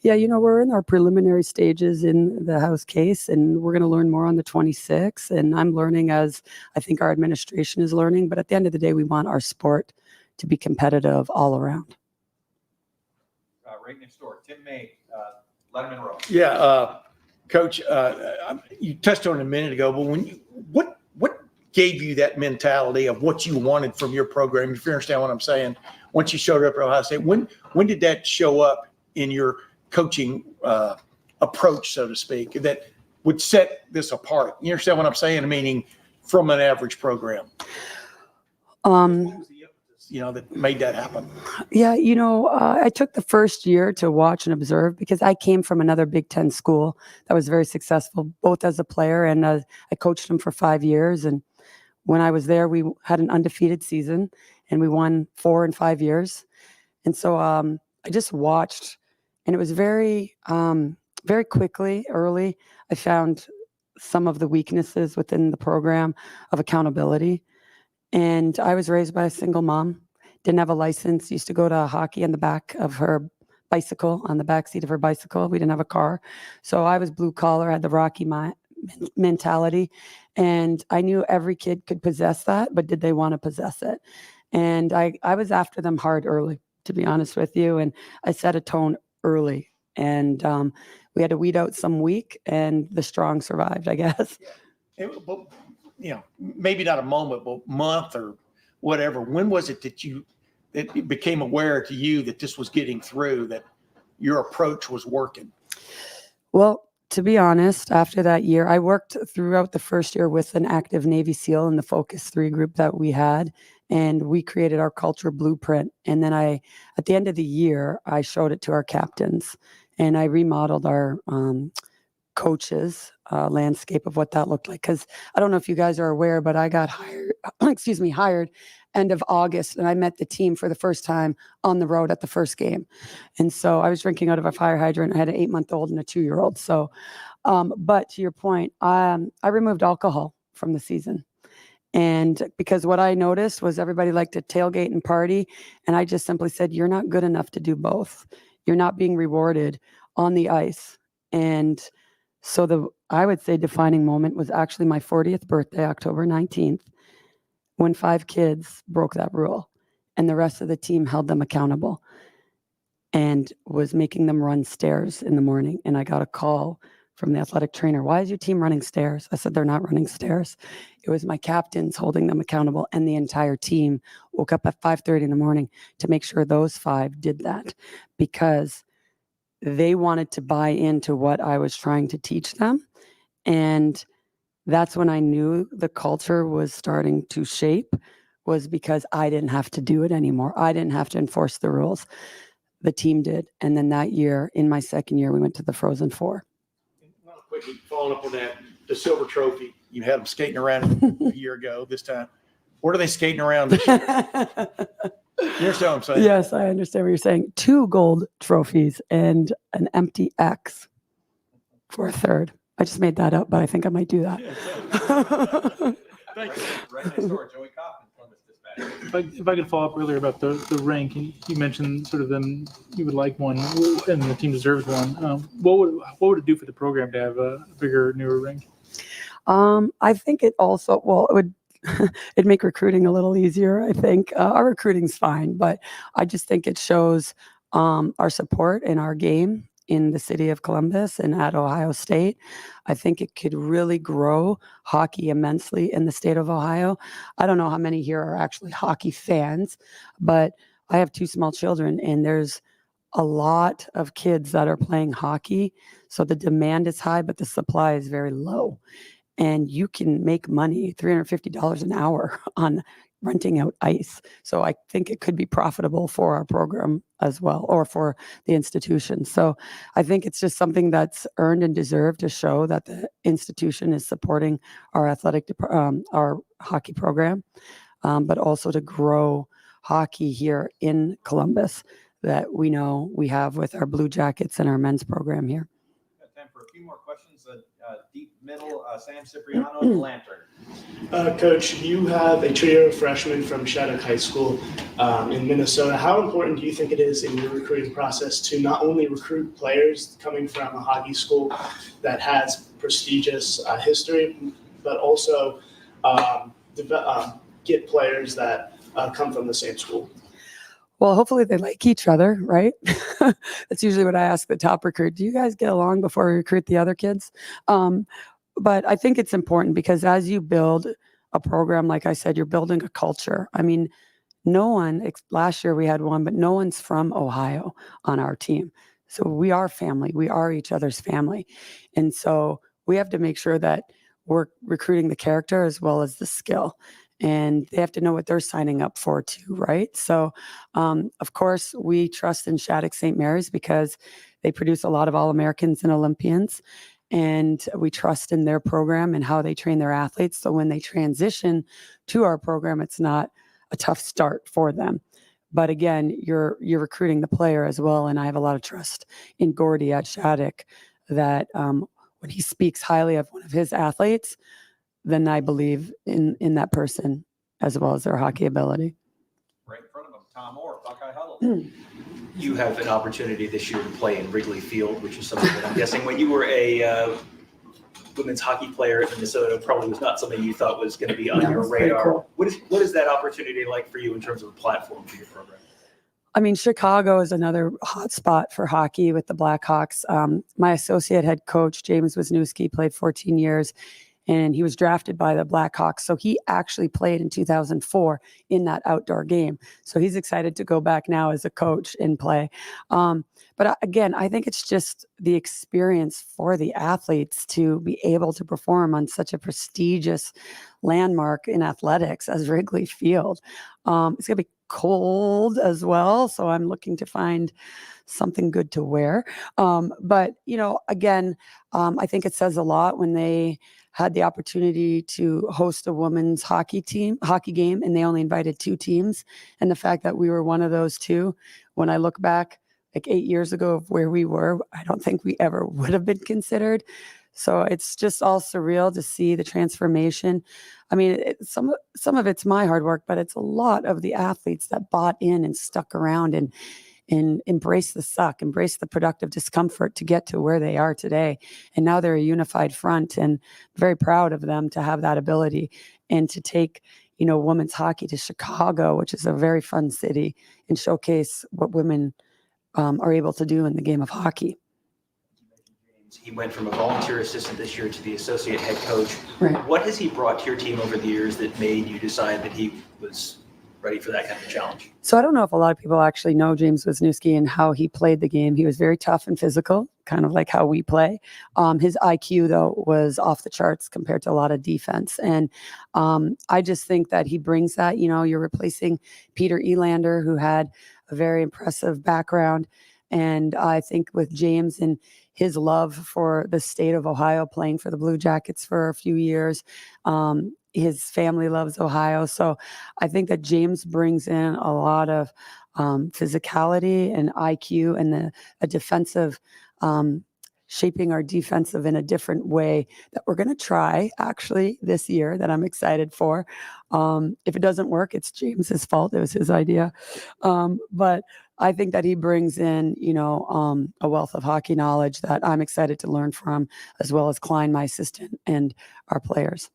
Yeah, we're in our preliminary stages in the House case, and we're going to learn more on the 26th. And I'm learning as I think our administration is learning. But at the end of the day, we want our sport to be competitive all around. Right next door, Tim May, Letterman Row. Yeah, Coach, you touched on it a minute ago, but what gave you that mentality of what you wanted from your program? If you understand what I'm saying, once you showed up at Ohio State, when did that show up in your coaching approach, so to speak, that would set this apart? You understand what I'm saying? Meaning from an average program. That made that happen. Yeah, I took the first year to watch and observe, because I came from another Big Ten school that was very successful, both as a player and I coached them for 5 years. And when I was there, we had an undefeated season and we won 4 in 5 years. And so I just watched, and it was very, very quickly, early, I found some of the weaknesses within the program of accountability. And I was raised by a single mom, didn't have a license, used to go to hockey on the back of her bicycle, on the back seat of her bicycle. We didn't have a car. So I was blue collar, had the Rocky mentality. And I knew every kid could possess that, but did they want to possess it? And I was after them hard early, to be honest with you. And I set a tone early. And we had to weed out some weak, and the strong survived, I guess. But, maybe not a moment, but month or whatever. When was it that it became aware to you that this was getting through, that your approach was working? Well, to be honest, after that year, I worked throughout the first year with an active Navy SEAL in the Focus 3 group that we had, and we created our culture blueprint. And then at the end of the year, I showed it to our captains, and I remodeled our coaches landscape of what that looked like. Because I don't know if you guys are aware, but I got hired end of August, and I met the team for the first time on the road at the first game. And so I was drinking out of a fire hydrant. I had an 8-month-old and a 2-year-old. So, but to your point, I removed alcohol from the season. And because what I noticed was everybody liked to tailgate and party. And I just simply said, you're not good enough to do both. You're not being rewarded on the ice. And so I would say defining moment was actually my 40th birthday, October 19th, when 5 kids broke that rule and the rest of the team held them accountable and was making them run stairs in the morning. And I got a call from the athletic trainer. Why is your team running stairs? I said, they're not running stairs. It was my captains holding them accountable, and the entire team woke up at 5:30 in the morning to make sure those 5 did that, because they wanted to buy into what I was trying to teach them. And that's when I knew the culture was starting to shape, was because I didn't have to do it anymore. I didn't have to enforce the rules. The team did. And then that year, in my second year, we went to the Frozen Four. Quickly following up on that, the silver trophy, you had them skating around a year ago this time. Where are they skating around this year? You understand what I'm saying? Yes, I understand what you're saying. 2 gold trophies and an empty X for a third. I just made that up, but I think I might do that. Thank you. Right next door, Joey Kaufman, Columbus Dispatch. If I could follow up earlier about the rank, and you mentioned sort of them, you would like one, and the team deserves one. What would it do for the program to have a bigger, newer rank? I think it also, well, it would it'd make recruiting a little easier. I think our recruiting's fine, but I just think it shows our support in our game in the city of Columbus and at Ohio State. I think it could really grow hockey immensely in the state of Ohio. I don't know how many here are actually hockey fans, but I have 2 small children, and there's a lot of kids that are playing hockey. So the demand is high, but the supply is very low. And you can make money, $350 an hour on renting out ice. So I think it could be profitable for our program as well, or for the institution. So I think it's just something that's earned and deserved to show that the institution is supporting our our hockey program, but also to grow hockey here in Columbus that we know we have with our Blue Jackets and our men's program here. Got time for a few more questions. Deep middle, Sam Cipriano, the Lantern. Coach, you have a trio of freshmen from Shattuck High School in Minnesota. How important do you think it is in your recruiting process to not only recruit players coming from a hockey school that has prestigious history, but also get players that come from the same school? Well, hopefully they like each other, right? That's usually what I ask the top recruit. Do you guys get along before we recruit the other kids? But I think it's important because as you build a program, like I said, you're building a culture. I mean, no one, last year we had one, but no one's from Ohio on our team. So we are family. We are each other's family. And so we have to make sure that we're recruiting the character as well as the skill. And they have to know what they're signing up for too, right? So, of course, we trust in Shattuck St. Mary's because they produce a lot of All-Americans and Olympians. And we trust in their program and how they train their athletes. So when they transition to our program, it's not a tough start for them. But again, you're recruiting the player as well. And I have a lot of trust in Gordy at Shattuck that when he speaks highly of one of his athletes, then I believe in that person as well as their hockey ability. Right in front of him, Tom Orr, Buckeye Huddle. You have an opportunity this year to play in Wrigley Field, which is something that I'm guessing when you were a women's hockey player in Minnesota probably was not something you thought was going to be on your radar. Cool. What is that opportunity like for you in terms of a platform for your program? I mean, Chicago is another hot spot for hockey with the Blackhawks. My associate head coach, James Wisniewski, played 14 years and he was drafted by the Blackhawks. So he actually played in 2004 in that outdoor game. So he's excited to go back now as a coach and play. But again, I think it's just the experience for the athletes to be able to perform on such a prestigious landmark in athletics as Wrigley Field. It's going to be cold as well, so I'm looking to find something good to wear. But, again, I think it says a lot when they had the opportunity to host a women's hockey game, and they only invited 2 teams. And the fact that we were one of those 2, when I look back like 8 years ago of where we were, I don't think we ever would have been considered. So it's just all surreal to see the transformation. I mean, some of it's my hard work, but it's a lot of the athletes that bought in and stuck around and embrace the suck, embrace the productive discomfort to get to where they are today. And now they're a unified front, and very proud of them to have that ability and to take, women's hockey to Chicago, which is a very fun city, and showcase what women are able to do in the game of hockey. He went from a volunteer assistant this year to the associate head coach. Right. What has he brought to your team over the years that made you decide that he was ready for that kind of challenge? So I don't know if a lot of people actually know James Wisniewski and how he played the game. He was very tough and physical, kind of like how we play. His IQ, though, was off the charts compared to a lot of defense. And I just think that he brings that. You're replacing Peter Elander, who had a very impressive background. And I think with James and his love for the state of Ohio, playing for the Blue Jackets for a few years, his family loves Ohio. So I think that James brings in a lot of physicality and IQ and a defensive, shaping our defensive in a different way that we're going to try actually this year, that I'm excited for. If it doesn't work, it's James's fault. It was his idea. But I think that he brings in, a wealth of hockey knowledge that I'm excited to learn from, as well as Klein, my assistant, and our players.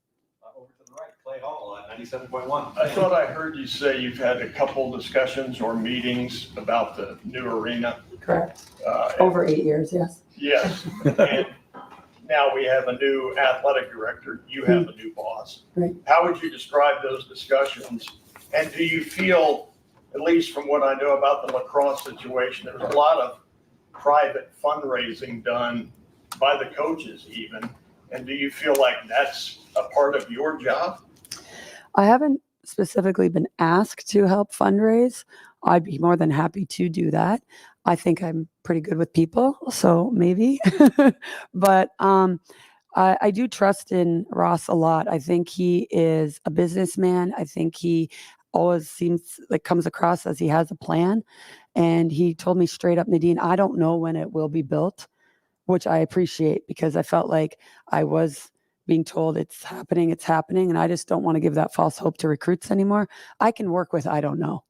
Over to the right, Clay Hall at 97.1. I thought I heard you say you've had a couple discussions or meetings about the new arena. Correct. Over 8 years, yes. Yes. And now we have a new athletic director. You have a new boss. Right. How would you describe those discussions? And do you feel, at least from what I know about the lacrosse situation, there was a lot of private fundraising done by the coaches even. And do you feel like that's a part of your job? I haven't specifically been asked to help fundraise. I'd be more than happy to do that. I think I'm pretty good with people, so maybe. But I do trust in Ross a lot. I think he is a businessman. I think he always seems like comes across as he has a plan. And he told me straight up, Nadine, I don't know when it will be built, which I appreciate, because I felt like I was being told it's happening. And I just don't want to give that false hope to recruits anymore. I can work with, I don't know.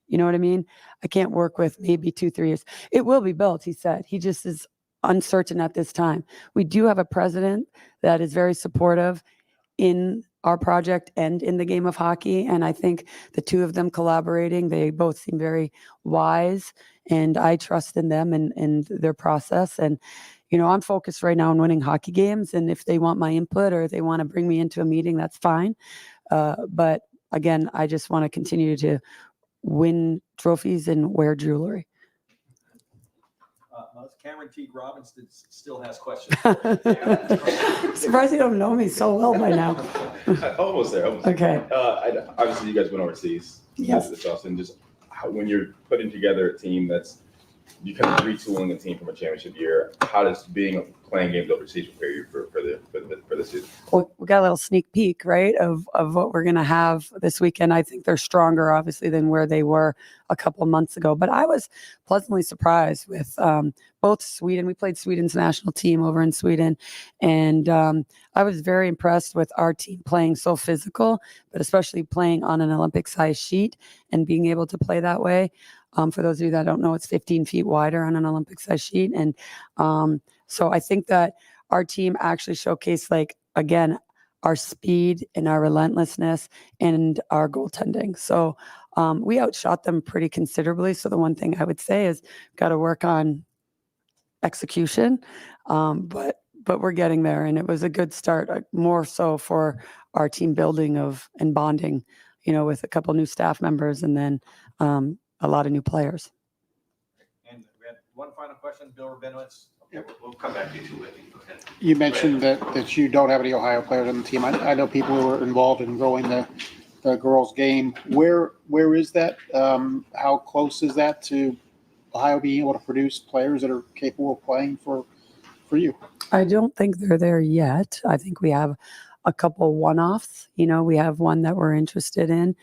You know what I mean? I can't work with maybe 2-3 years. It will be built, he said. He just is uncertain at this time. We do have a president that is very supportive in our project and in the game of hockey. And I think the two of them collaborating, they both seem very wise, and I trust in them and their process. And, I'm focused right now on winning hockey games. And if they want my input or they want to bring me into a meeting, that's fine. But again, I just want to continue to win trophies and wear jewelry. Cameron T. Robinson still has questions. I'm surprised you don't know me so well by now. Almost there. Okay. Obviously, you guys went overseas. Yes. This often, just when you're putting together a team that's you kind of retooling a team from a championship year. How does playing games overseas prepare you for the season? Well, we got a little sneak peek, right, of what we're going to have this weekend. I think they're stronger, obviously, than where they were a couple of months ago. But I was pleasantly surprised with both Sweden. We played Sweden's national team over in Sweden. And I was very impressed with our team playing so physical, but especially playing on an Olympic-sized sheet and being able to play that way. For those of you that don't know, it's 15 feet wider on an Olympic-sized sheet. And so I think that our team actually showcased, again, our speed and our relentlessness and our goaltending. So we outshot them pretty considerably. So the one thing I would say is got to work on execution. But but we're getting there, and it was a good start, more so for our team building and bonding, with a couple new staff members and then a lot of new players. And we had one final question, Bill Rabinowitz. Yeah, we'll come back to you too, Whitney. Okay. You mentioned that you don't have any Ohio players on the team. I know people who were involved in growing the girls' game. Where is that? How close is that to Ohio being able to produce players that are capable of playing for you? I don't think they're there yet. I think we have a couple one-offs. We have one that we're interested in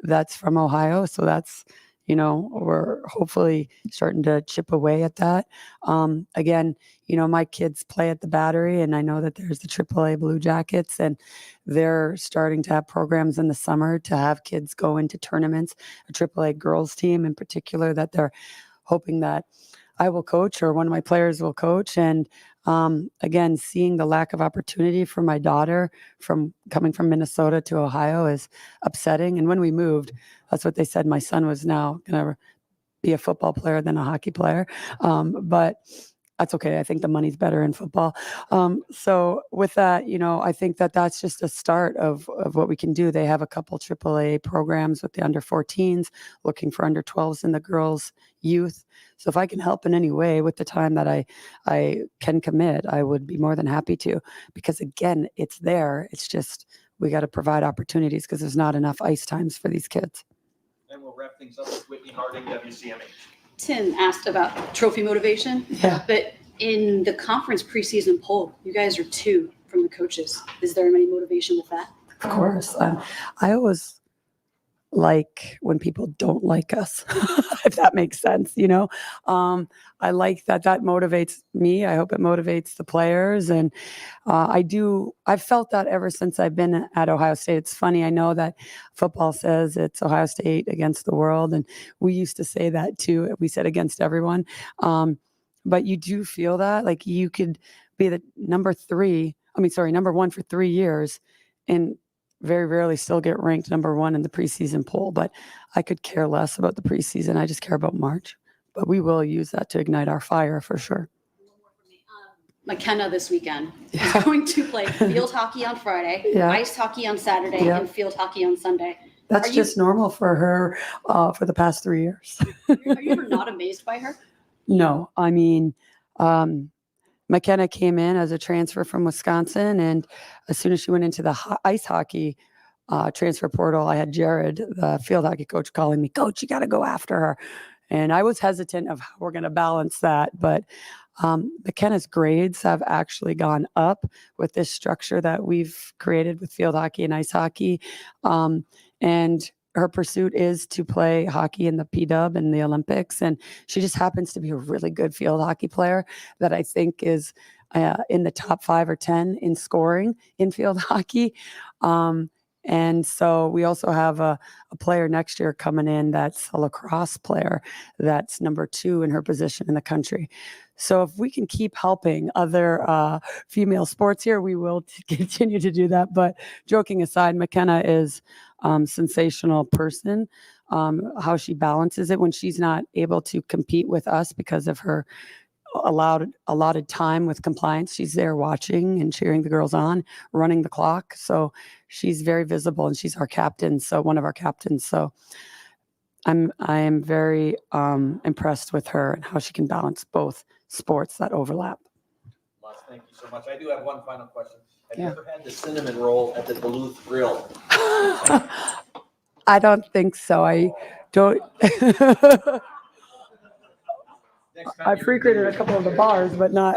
that's from Ohio. So that's, we're hopefully starting to chip away at that. Again, my kids play at the Battery, and I know that there's the AAA Blue Jackets, and they're starting to have programs in the summer to have kids go into tournaments, a AAA girls team in particular, that they're hoping that I will coach or one of my players will coach. And again, seeing the lack of opportunity for my daughter from coming from Minnesota to Ohio is upsetting. And when we moved, that's what they said. My son was now going to be a football player than a hockey player. But that's okay. I think the money's better in football. So with that, I think that that's just a start of what we can do. They have a couple AAA programs with the under 14s, looking for under 12s in the girls' youth. So if I can help in any way with the time that I can commit, I would be more than happy to, because again, it's there. It's just, we got to provide opportunities because there's not enough ice times for these kids. And we'll wrap things up with Whitney Harding, WCMH. Tim asked about trophy motivation. Yeah. But in the conference preseason poll, you guys are 2 from the coaches. Is there any motivation with that? Of course. I always like when people don't like us, if that makes sense, I like that motivates me. I hope it motivates the players. And I've felt that ever since I've been at Ohio State. It's funny. I know that football says it's Ohio State against the world. And we used to say that too. We said against everyone. But you do feel that like you could be the number 1 for 3 years and very rarely still get ranked number 1 in the preseason poll. But I could care less about the preseason. I just care about March. But we will use that to ignite our fire for sure. McKenna this weekend is going to play field hockey on Friday, Yeah. ice hockey on Saturday, Yeah. and field hockey on Sunday. That's Are just normal for her for the past 3 years. Are you ever not amazed by her? No, I mean, McKenna came in as a transfer from Wisconsin, and as soon as she went into the ice hockey transfer portal, I had Jared, the field hockey coach, calling me, "Coach, you got to go after her." And I was hesitant of how we're going to balance that, but McKenna's grades have actually gone up with this structure that we've created with field hockey and ice hockey. And her pursuit is to play hockey in the P-Dub and the Olympics. And she just happens to be a really good field hockey player that I think is in the top 5 or 10 in scoring in field hockey. And so we also have a player next year coming in that's a lacrosse player that's number 2 in her position in the country. So if we can keep helping other female sports here, we will continue to do that. But joking aside, McKenna is sensational person. How she balances it when she's not able to compete with us because of her allotted time with compliance. She's there watching and cheering the girls on, running the clock. So she's very visible, and she's our captain. So one of our captains. So I am very impressed with her and how she can balance both sports that overlap. Les, thank you so much. I do have one final question. Have Yeah. you ever had the cinnamon roll at the Duluth Grill? I don't think so. I don't. I frequented a couple of the bars, but not.